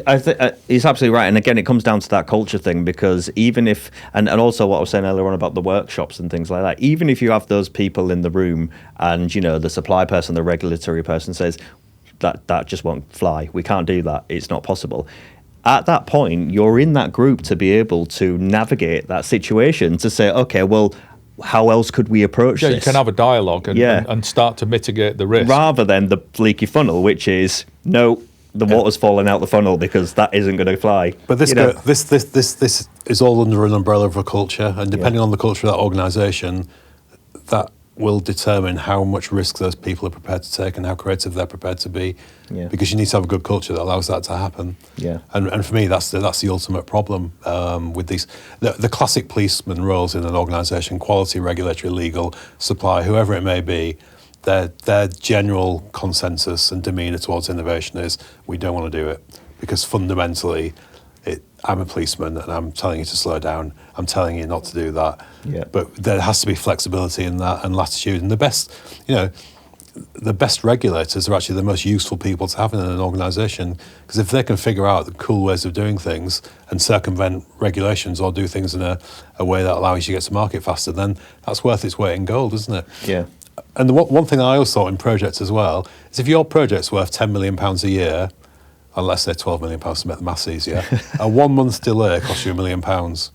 I think he's absolutely right. And again, it comes down to that culture thing, because even if, and also what I was saying earlier on about the workshops and things like that, even if you have those people in the room and, the supply person, the regulatory person says that just won't fly. We can't do that. It's not possible. At that point, you're in that group to be able to navigate that situation to say, okay, well, how else could we approach this? You can have a dialogue and start to mitigate the risk. Rather than the leaky funnel, which is, no, the water's falling out the funnel because that isn't going to fly. But this is all under an umbrella of a culture, and depending on the culture of that organisation, that will determine how much risk those people are prepared to take and how creative they're prepared to be. Yeah. Because you need to have a good culture that allows that to happen. Yeah. And for me, that's the ultimate problem with these. The classic policeman roles in an organisation, quality, regulatory, legal, supply, whoever it may be, their general consensus and demeanour towards innovation is, we don't want to do it. Because fundamentally, I'm a policeman and I'm telling you to slow down. I'm telling you not to do that. Yeah. But there has to be flexibility in that and latitude. And the best regulators are actually the most useful people to have in an organisation, because if they can figure out the cool ways of doing things and circumvent regulations or do things in a way that allows you to get to market faster, then that's worth its weight in gold, isn't it? Yeah. And one thing I always thought in projects as well is, if your project's worth £10 million a year, and let's say £12 million to make the maths easier, a 1 month delay costs you £1 million. But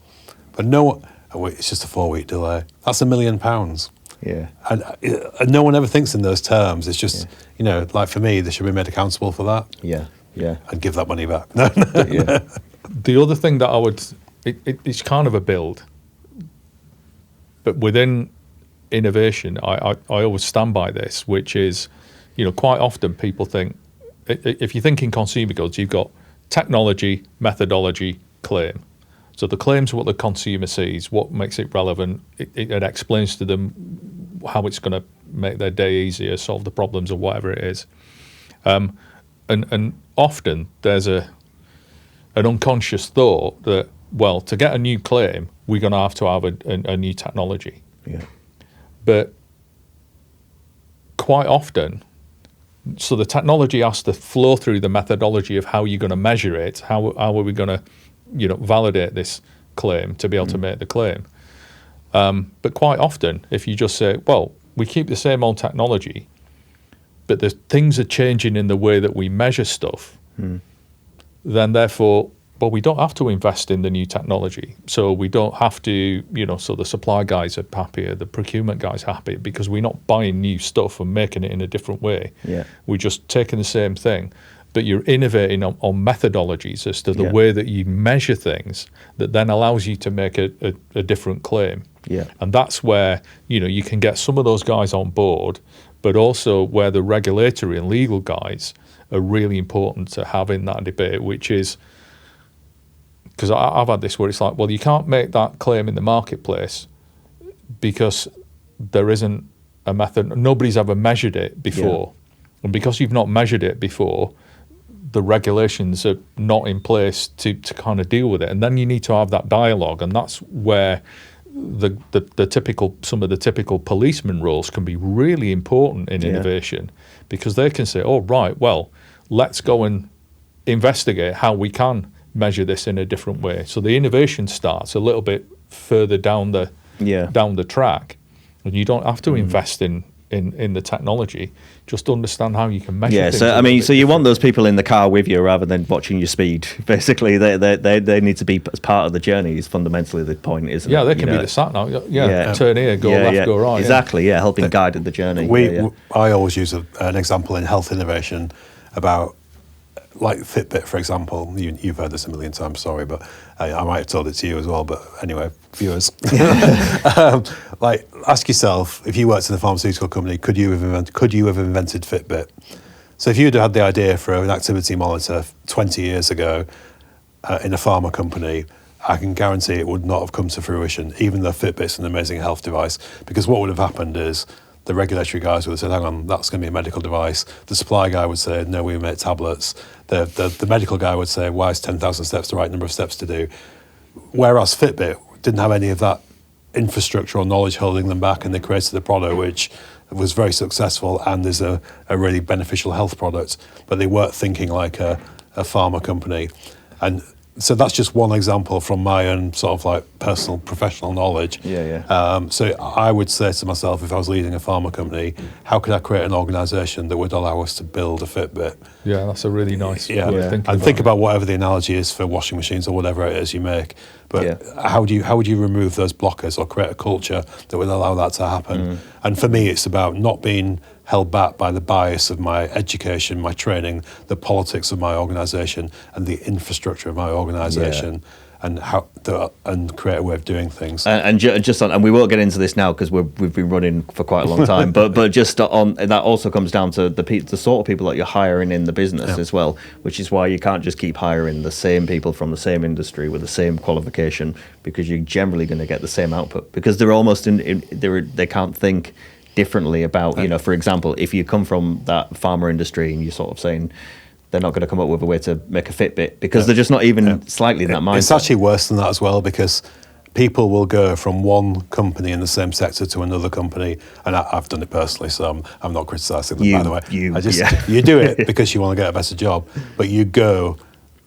it's just a 4-week delay. That's £1 million. Yeah. And no one ever thinks in those terms. It's just, like for me, they should be made accountable for that. Yeah. Yeah. And give that money back. Yeah. The other thing that I would, it's kind of a build, but within innovation, I always stand by this, which is, quite often people think, if you think in consumer goods, you've got technology, methodology, claim. So the claim's what the consumer sees, what makes it relevant. It explains to them how it's going to make their day easier, solve the problems or whatever it is. And often there's an unconscious thought that, well, to get a new claim, we're going to have a new technology. Yeah. But quite often, so the technology has to flow through the methodology of how you're going to measure it. How are we going to, validate this claim to be able to make the claim? But quite often, if you just say, well, we keep the same old technology, but the things are changing in the way that we measure stuff, then therefore, well, we don't have to invest in the new technology. So we don't have to, so the supply guys are happier, the procurement guys are happy, because we're not buying new stuff and making it in a different way. Yeah. We're just taking the same thing, but you're innovating on methodologies as to the way that you measure things that then allows you to make a different claim. Yeah. And that's where, you can get some of those guys on board, but also where the regulatory and legal guys are really important to have in that debate, which is, because I've had this where it's like, well, you can't make that claim in the marketplace because there isn't a method. Nobody's ever measured it before. Yeah. And because you've not measured it before, the regulations are not in place to kind of deal with it. And then you need to have that dialogue. And that's where some of the typical policeman roles can be really important in innovation, because they can say, oh, right, well, let's go and investigate how we can measure this in a different way. So the innovation starts a little bit further down the track, and you don't have to invest in the technology. Just understand how you can measure things. Yeah, so you want those people in the car with you rather than watching your speed. Basically, they need to be as part of the journey. Is fundamentally the point, isn't it? Yeah, they can be the sat nav. Turn here, go left, go right. Exactly. Yeah, helping guide the journey. I always use an example in health innovation about, like Fitbit, for example. You've heard this a million times, sorry, but I might have told it to you as well. But anyway, viewers, ask yourself, if you worked in a pharmaceutical company, could you have invented Fitbit? So if you'd had the idea for an activity monitor 20 years ago in a pharma company, I can guarantee it would not have come to fruition, even though Fitbit's an amazing health device, because what would have happened is the regulatory guys would have said, hang on, that's going to be a medical device. The supply guy would say, no, we make tablets. The medical guy would say, why is 10,000 steps the right number of steps to do? Whereas Fitbit didn't have any of that infrastructure or knowledge holding them back, and they created a product which was very successful and is a really beneficial health product, but they weren't thinking like a pharma company. And so that's just one example from my own sort of like personal professional knowledge. So I would say to myself, if I was leading a pharma company, how could I create an organisation that would allow us to build a Fitbit? Yeah, that's a really nice way of thinking. And think about whatever the analogy is for washing machines or whatever it is you make. But how would you remove those blockers or create a culture that would allow that to happen? And for me, it's about not being held back by the bias of my education, my training, the politics of my organisation, and the infrastructure of my organisation, and create a way of doing things. And we won't get into this now because we've been running for quite a long time. but just on that also comes down to the sort of people that you're hiring in the business as well, which is why you can't just keep hiring the same people from the same industry with the same qualification, because you're generally going to get the same output, because they're almost they can't think differently about, for example, if you come from that pharma industry and you're sort of saying they're not going to come up with a way to make a Fitbit because they're just not even slightly in that mindset. It's actually worse than that as well, because people will go from one company in the same sector to another company, and I've done it personally, so I'm not criticising them, by the way. You do it because you want to get a better job, but you go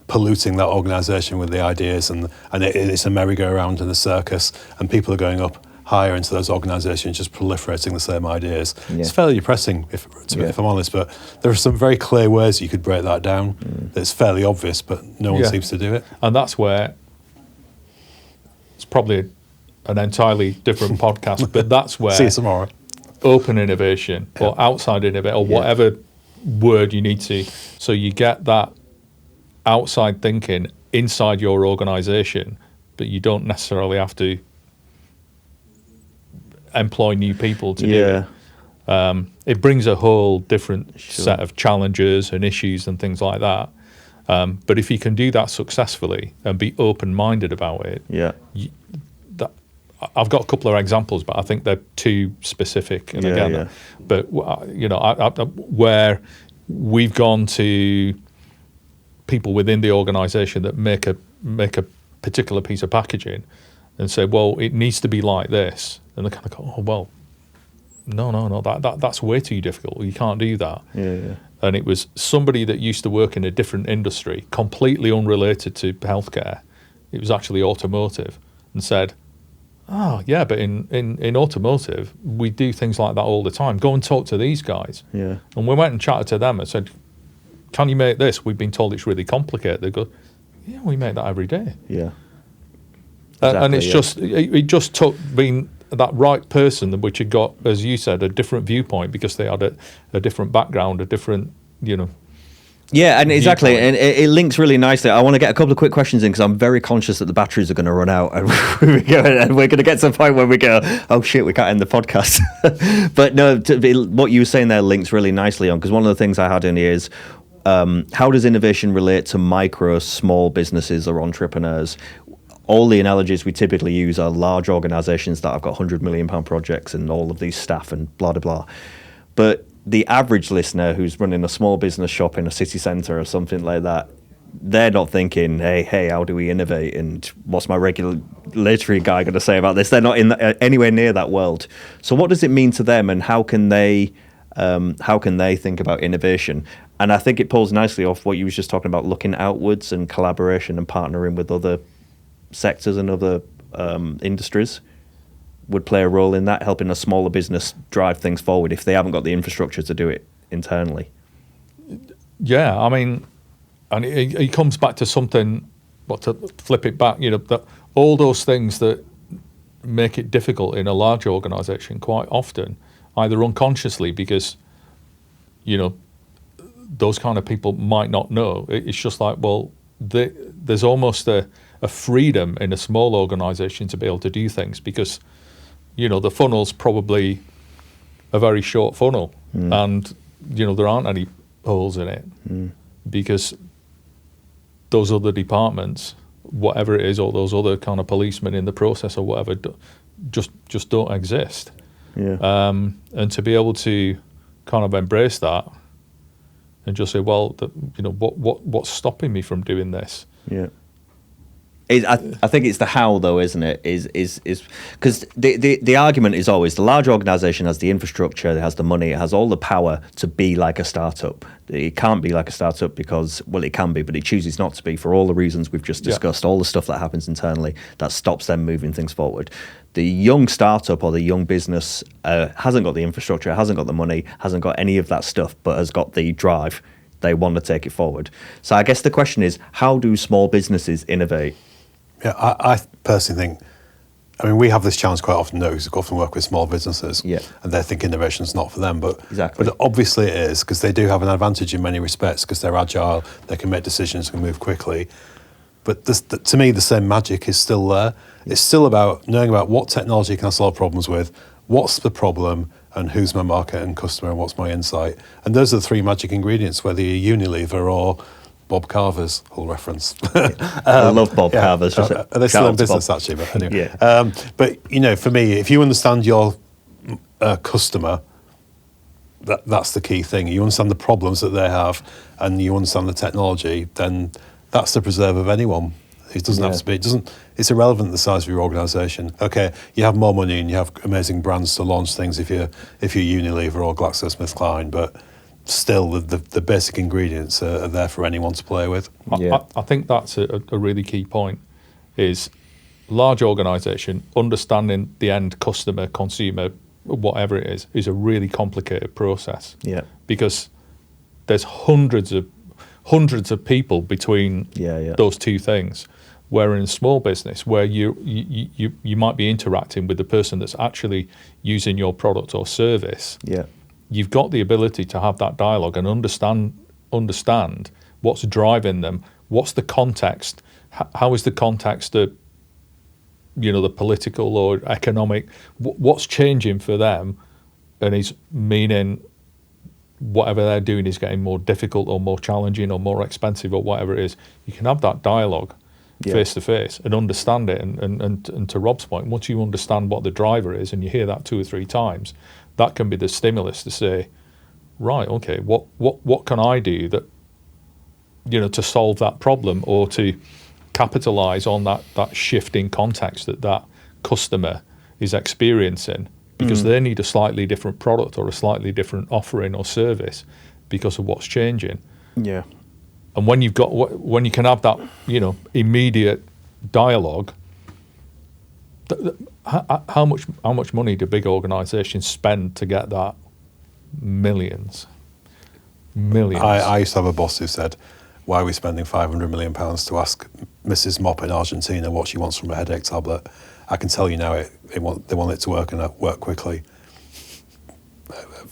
polluting that organisation with the ideas, and it's a merry-go-round and a circus, and people are going up higher into those organisations, just proliferating the same ideas. It's fairly depressing, if I'm honest, but there are some very clear ways you could break that down. That's fairly obvious, but no one seems to do it. And that's where it's probably an entirely different podcast, but that's where see you tomorrow. Open innovation or outside innovation or whatever word you need to, so you get that outside thinking inside your organisation, but you don't necessarily have to employ new people to do it. It brings a whole different set of challenges and issues and things like that. But if you can do that successfully and be open-minded about it, I've got a couple of examples, but I think they're too specific. And but where we've gone to people within the organisation that make a particular piece of packaging and say, well, it needs to be like this. And they kind of go, oh, well, no, that's way too difficult. You can't do that. And it was somebody that used to work in a different industry, completely unrelated to healthcare. It was actually automotive, and said, oh, yeah, but in automotive, we do things like that all the time. Go and talk to these guys. And we went and chatted to them and said, can you make this? We've been told it's really complicated. They go, yeah, we make that every day. And it's it just took being that right person, which had got, as you said, a different viewpoint, because they had a different background, a different, Yeah, and exactly, viewpoint. and it links really nicely. I want to get a couple of quick questions in, because I'm very conscious that the batteries are going to run out, and we're going to get to the point where we go, oh shit, we can't end the podcast. But no, what you were saying there links really nicely on, because one of the things I had in here is, how does innovation relate to micro, small businesses or entrepreneurs? All the analogies we typically use are large organisations that have got £100 million projects and all of these staff and blah, blah, blah. But the average listener who's running a small business shop in a city centre or something like that, they're not thinking, hey, how do we innovate? And what's my regulatory guy going to say about this? They're not anywhere near that world. So what does it mean to them, and how can they think about innovation? And I think it pulls nicely off what you was just talking about, looking outwards and collaboration and partnering with other sectors and other industries would play a role in that, helping a smaller business drive things forward if they haven't got the infrastructure to do it internally. Yeah, I mean, and it comes back to something, to flip it back, that all those things that make it difficult in a large organisation quite often, either unconsciously because, those kind of people might not know. It's just like, well, there's almost a freedom in a small organisation to be able to do things, because, the funnel's probably a very short funnel, and, there aren't any holes in it, because those other departments, whatever it is, or those other kind of policemen in the process or whatever, just don't exist. And to be able to kind of embrace that and just say, well, what's stopping me from doing this? I think it's the how, though, isn't it? Is because the argument is always the large organisation has the infrastructure, it has the money, it has all the power to be like a startup. It can't be like a startup because, well, it can be, but it chooses not to be for all the reasons we've just discussed, all the stuff that happens internally that stops them moving things forward. The young startup or the young business hasn't got the infrastructure, hasn't got the money, hasn't got any of that stuff, but has got the drive. They want to take it forward. So I guess the question is, how do small businesses innovate? Yeah, I personally think, I mean, we have this challenge quite often, because we often work with small businesses, and they think innovation's not for them, but obviously it is, because they do have an advantage in many respects, because they're agile, they can make decisions, can move quickly. But to me, the same magic is still there. It's still about knowing about what technology can I solve problems with, what's the problem, and who's my market and customer, and what's my insight. And those are the three magic ingredients, whether you're Unilever or Bob Carver's whole reference. I love Bob Carver's. Are they still in business, actually? But anyway. But, for me, if you understand your customer, that's the key thing. You understand the problems that they have and you understand the technology, then that's the preserve of anyone. It doesn't have to be. It's irrelevant the size of your organisation. Okay, you have more money and you have amazing brands to launch things if you're Unilever or GlaxoSmithKline, but still the basic ingredients are there for anyone to play with. I think that's a really key point, is large organisation, understanding the end customer, consumer, whatever it is a really complicated process. Yeah. Because there's hundreds of people between those two things. Where in a small business, where you might be interacting with the person that's actually using your product or service, you've got the ability to have that dialogue and understand what's driving them, what's the context, how is the context the political or economic, what's changing for them, and is meaning whatever they're doing is getting more difficult or more challenging or more expensive or whatever it is. You can have that dialogue face to face and understand it, and to Rob's point, once you understand what the driver is and you hear that 2 or 3 times, that can be the stimulus to say, right, okay, what can I do that to solve that problem, or to capitalize on that shifting context that customer is experiencing, because they need a slightly different product or a slightly different offering or service because of what's changing. Yeah. And when you can have that, immediate dialogue, how much money do big organisations spend to get that? Millions. I used to have a boss who said, "Why are we spending £500 million to ask Mrs. Mop in Argentina what she wants from a headache tablet? I can tell you now, they want it to work and work quickly."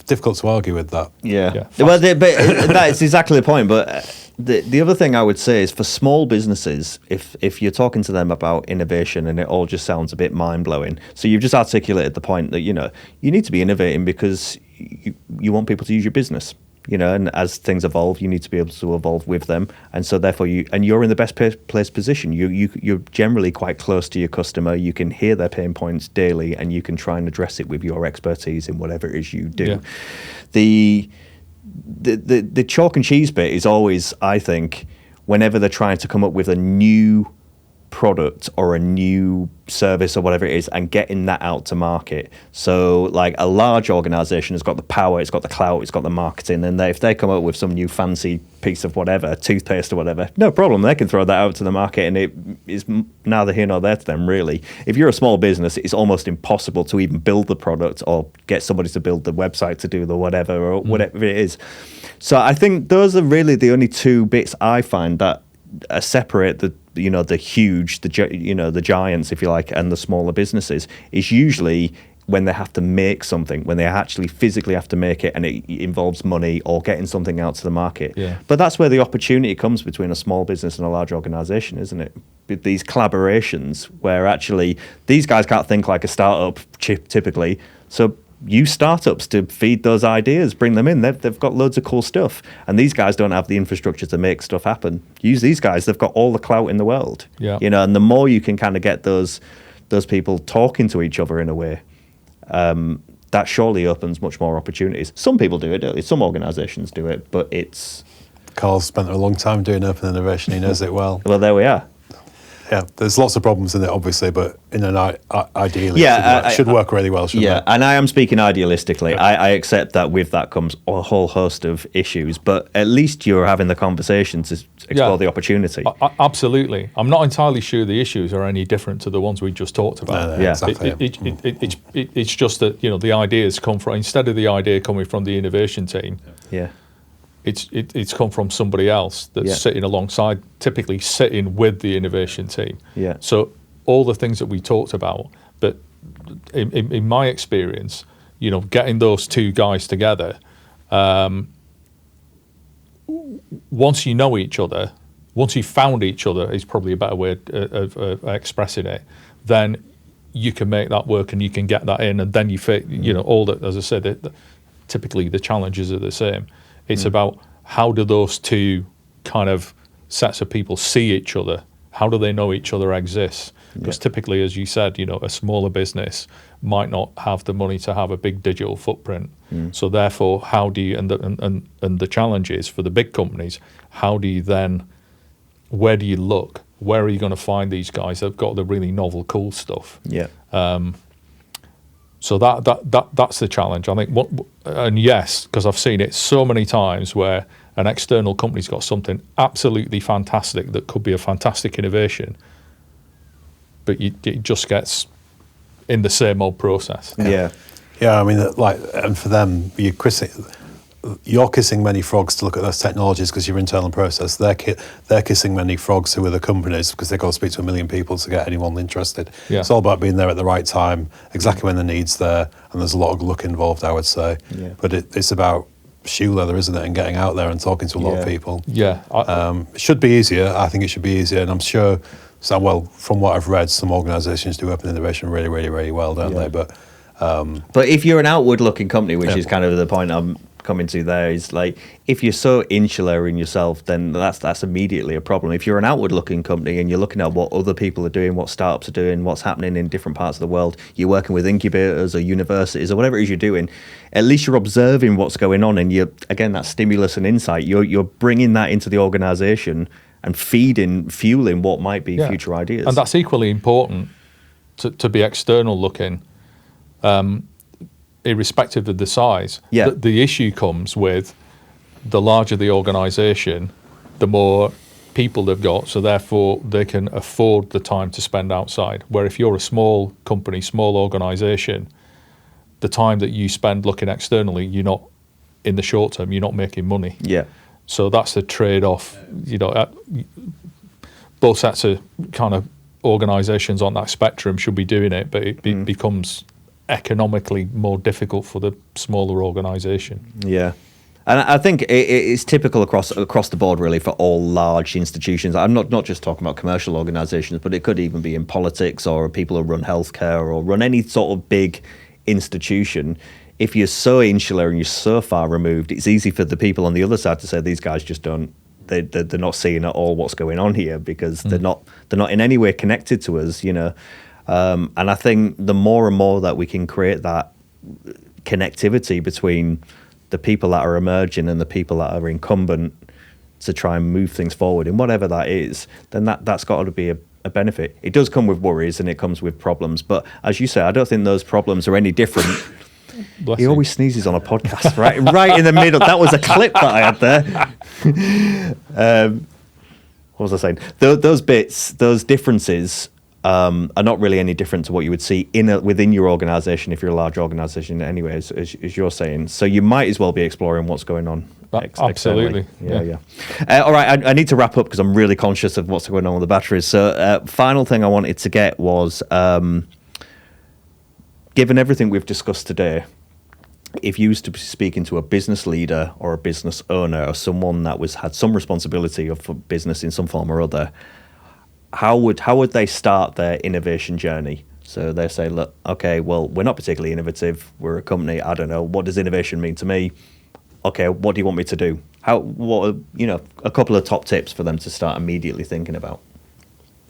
Difficult to argue with that. Yeah. Well, but that's exactly the point. But the other thing I would say is, for small businesses, if you're talking to them about innovation and it all just sounds a bit mind-blowing, so you've just articulated the point that, you need to be innovating because you want people to use your business. And as things evolve, you need to be able to evolve with them, and so therefore you're in the best placed position. You're generally quite close to your customer. You can hear their pain points daily, and you can try and address it with your expertise in whatever it is you do. Yeah. The chalk and cheese bit is always, I think, whenever they're trying to come up with a new product or a new service or whatever it is, and getting that out to market. So like a large organization has got the power, it's got the clout, it's got the marketing, and if they come up with some new fancy piece of whatever, toothpaste or whatever, no problem, they can throw that out to the market, and it is neither here nor there to them, really. If you're a small business, it's almost impossible to even build the product or get somebody to build the website to do the whatever or whatever it is. So I think those are really the only two bits I find that separate the giants, if you like, and the smaller businesses, is usually when they have to make something, when they actually physically have to make it, and it involves money or getting something out to the market. Yeah. But that's where the opportunity comes between a small business and a large organisation, isn't it? With these collaborations where actually these guys can't think like a startup typically, so use startups to feed those ideas, bring them in. They've got loads of cool stuff, and these guys don't have the infrastructure to make stuff happen. Use these guys; they've got all the clout in the world. Yeah. And the more you can kind of get those people talking to each other in a way, that surely opens much more opportunities. Some people do it, don't they? Some organisations do it, but it's. Carl's spent a long time doing open innovation. He knows it well. Well, there we are. Yeah, there's lots of problems in it, obviously, but in an ideally, it should work really well, shouldn't it? And I am speaking idealistically. Yeah. I accept that with that comes a whole host of issues, but at least you're having the conversation to explore the opportunity. Absolutely. I'm not entirely sure the issues are any different to the ones we just talked about. No, exactly. It's just that, the ideas come from, instead of the idea coming from the innovation team, it's come from somebody else that's sitting alongside, typically sitting with the innovation team. Yeah. So all the things that we talked about, but in my experience, getting those two guys together, once you know each other, once you've found each other is probably a better way of expressing it, then you can make that work and you can get that in, and then you fit, all that, as I said, typically the challenges are the same. It's about how do those two kind of sets of people see each other? How do they know each other exists? Because typically, as you said, a smaller business might not have the money to have a big digital footprint. So therefore, how do you, and the challenge is for the big companies, how do you then, where do you look? Where are you going to find these guys that have got the really novel, cool stuff? Yeah. So that's the challenge, I think. And yes, because I've seen it so many times where an external company's got something absolutely fantastic that could be a fantastic innovation, but it just gets in the same old process. Yeah. I mean, and for them, you're kissing many frogs to look at those technologies because your internal process. They're kissing many frogs who are the companies because they've got to speak to 1 million people to get anyone interested. Yeah. It's all about being there at the right time, exactly when the need's there, and there's a lot of luck involved, I would say. Yeah. But it's about shoe leather, isn't it, and getting out there and talking to a lot of people. Yeah. It should be easier. I think it should be easier, and I'm sure, from what I've read, some organisations do open innovation really, really, really well, don't they? But if you're an outward-looking company, which is kind of the point I'm coming to there, is like, if you're so insular in yourself, then that's immediately a problem. If you're an outward-looking company and you're looking at what other people are doing, what startups are doing, what's happening in different parts of the world, you're working with incubators or universities or whatever it is you're doing, at least you're observing what's going on, and again, that stimulus and insight, you're bringing that into the organisation and fueling what might be future ideas. And that's equally important to be external looking, irrespective of the size. Yeah. The issue comes with the larger the organisation, the more people they've got, so therefore they can afford the time to spend outside. Where if you're a small company, small organisation, the time that you spend looking externally, you're not, in the short term, you're not making money. Yeah. So that's the trade-off. Both sets of kind of organisations on that spectrum should be doing it, but it becomes economically more difficult for the smaller organisation. Yeah. And I think it's typical across the board, really, for all large institutions. I'm not just talking about commercial organisations, but it could even be in politics or people who run healthcare or run any sort of big institution. If you're so insular and you're so far removed, it's easy for the people on the other side to say these guys just don't. They're not seeing at all what's going on here because they're not in any way connected to us, And I think the more and more that we can create that connectivity between the people that are emerging and the people that are incumbent to try and move things forward in whatever that is, then that's got to be a benefit. It does come with worries and it comes with problems, but as you say, I don't think those problems are any different. He always sneezes on a podcast, right in the middle. That was a clip that I had there. What was I saying? Those bits, those differences are not really any different to what you would see within your organisation if you're a large organisation anyway, as you're saying. So you might as well be exploring what's going on. Absolutely. Yeah. All right, I need to wrap up because I'm really conscious of what's going on with the batteries. So final thing I wanted to get was, given everything we've discussed today, if you used to be speaking to a business leader or a business owner or someone that had some responsibility for business in some form or other, how would they start their innovation journey? So they say, look, okay, well, we're not particularly innovative. We're a company. I don't know. What does innovation mean to me? Okay, what do you want me to do? What are, a couple of top tips for them to start immediately thinking about?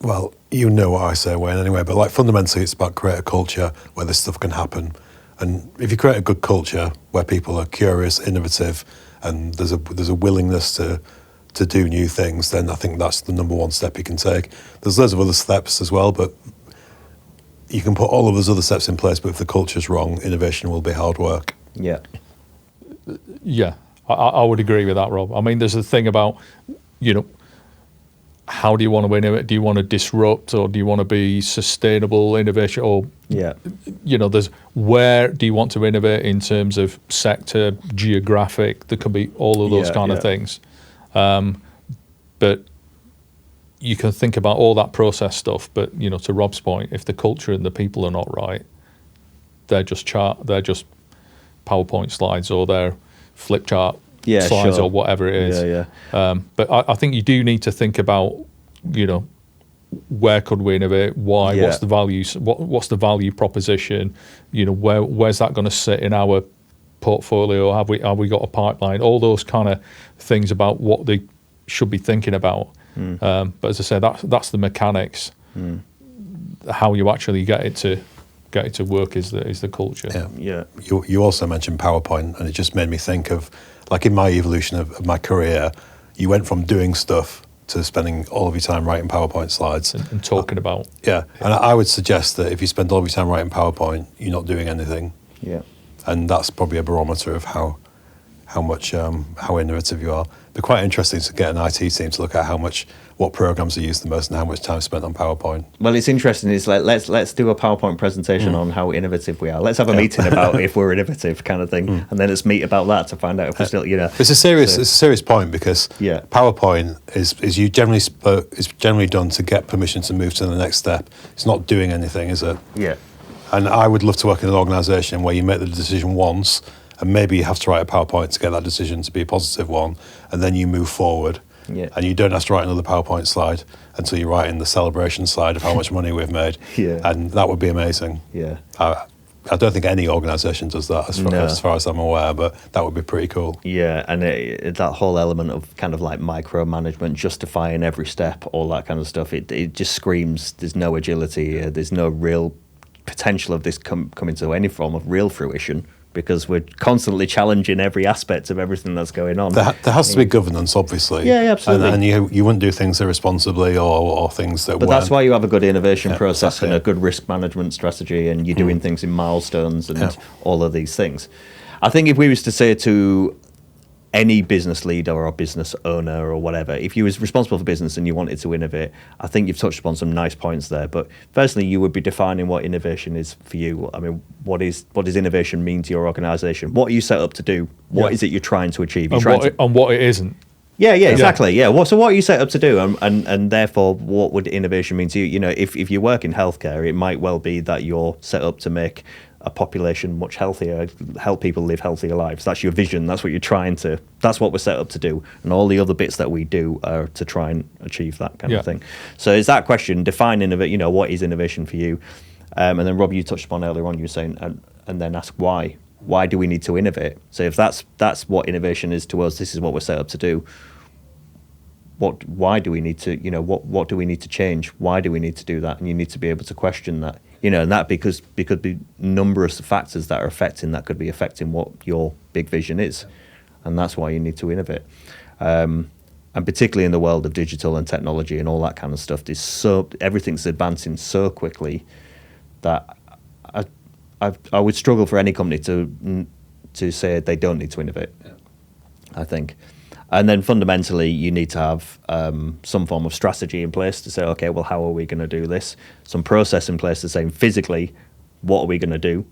Well, you know what I say, Wayne, anyway, but fundamentally it's about create a culture where this stuff can happen. And if you create a good culture where people are curious, innovative, and there's a willingness to to do new things, then I think that's the number one step you can take. There's loads of other steps as well, but you can put all of those other steps in place, but if the culture's wrong, innovation will be hard work. Yeah. Yeah, I would agree with that, Rob. I mean, there's a thing about, how do you want to innovate? Do you want to disrupt, or do you want to be sustainable innovation? Or, there's where do you want to innovate in terms of sector, geographic? There could be all of those kind of things. But you can think about all that process stuff. But, to Rob's point, if the culture and the people are not right, they're just PowerPoint slides, or they're flip chart slides, or whatever it is. But I think you do need to think about, where could we innovate? Why? What's the value? What's the value proposition? Where's that going to sit in our portfolio? Have we got a pipeline? All those kind of things about what they should be thinking about. But as I say, that's the mechanics. How you actually get it to work is the culture. Yeah. You also mentioned PowerPoint, and it just made me think of, like, in my evolution of my career, you went from doing stuff to spending all of your time writing PowerPoint slides. And talking about. Yeah. And I would suggest that if you spend all of your time writing PowerPoint, you're not doing anything. Yeah. And that's probably a barometer of how innovative you are. It'd be quite interesting to get an IT team to look at what programs are used the most and how much time spent on PowerPoint. Well, it's interesting. It's like let's do a PowerPoint presentation on how innovative we are. Let's have a meeting about if we're innovative, kind of thing, and then let's meet about that to find out if we're still, It's a serious point, because PowerPoint is generally done to get permission to move to the next step. It's not doing anything, is it? Yeah. And I would love to work in an organisation where you make the decision once, and maybe you have to write a PowerPoint to get that decision to be a positive one, and then you move forward. Yeah. And you don't have to write another PowerPoint slide until you write in the celebration slide of how much money we've made. And that would be amazing. Yeah. I don't think any organisation does that as far as I'm aware, but that would be pretty cool. Yeah, and that whole element of kind of like micromanagement, justifying every step, all that kind of stuff, it just screams there's no agility, there's no real potential of this coming to any form of real fruition, because we're constantly challenging every aspect of everything that's going on. There has to be governance, obviously. Yeah, absolutely. And you wouldn't do things irresponsibly or things that But weren't. that's why you have a good innovation process and a good risk management strategy, and you're doing things in milestones and all of these things. I think if we was to say to any business leader or business owner or whatever, if you was responsible for business and you wanted to innovate, I think you've touched upon some nice points there. But firstly, you would be defining what innovation is for you. I mean, what does innovation mean to your organisation? What are you set up to do? What is it you're trying to achieve? And what it isn't. Yeah, exactly. Yeah. So what are you set up to do? And therefore, what would innovation mean to you? If you work in healthcare, it might well be that you're set up to make a population much healthier, help people live healthier lives. That's your vision. That's what that's what we're set up to do. And all the other bits that we do are to try and achieve that kind of thing. So is that question, define innovation, what is innovation for you? And then Rob, you touched upon earlier on, you were saying, and then ask why. Why do we need to innovate? So if that's what innovation is to us, this is what we're set up to do. Why do we need to, what do we need to change? Why do we need to do that? And you need to be able to question that, and that because be numerous factors that are affecting what your big vision is. And that's why you need to innovate. And particularly in the world of digital and technology and all that kind of stuff, everything's advancing so quickly that I would struggle for any company to say they don't need to innovate, I think. And then fundamentally, you need to have some form of strategy in place to say, okay, well, how are we going to do this? Some process in place to say physically, what are we going to do?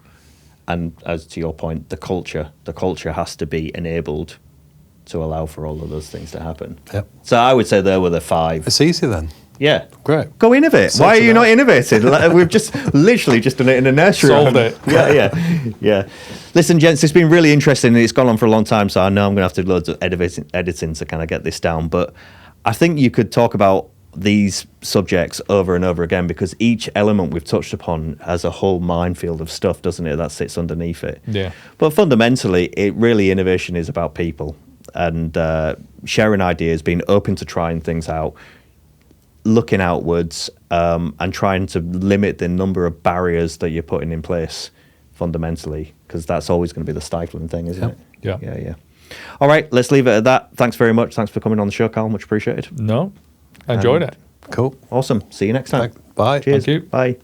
And as to your point, the culture has to be enabled to allow for all of those things to happen. Yep. So I would say there were the 5. It's easy then. Yeah. Great. Go innovate. Why are you not innovating? We've just literally just done it in a nursery. Solved it. Yeah. Listen, gents, it's been really interesting. It's gone on for a long time, so I know I'm going to have to do loads of editing to kind of get this down. But I think you could talk about these subjects over and over again, because each element we've touched upon has a whole minefield of stuff, doesn't it, that sits underneath it. Yeah. But fundamentally, innovation is about people and sharing ideas, being open to trying things out, looking outwards, and trying to limit the number of barriers that you're putting in place fundamentally, because that's always going to be the stifling thing, isn't it? Yeah. All right, let's leave it at that. Thanks very much. Thanks for coming on the show, Carl. Much appreciated. No, I enjoyed it. Cool. Awesome. See you next time. Bye. Cheers. Thank you. Bye.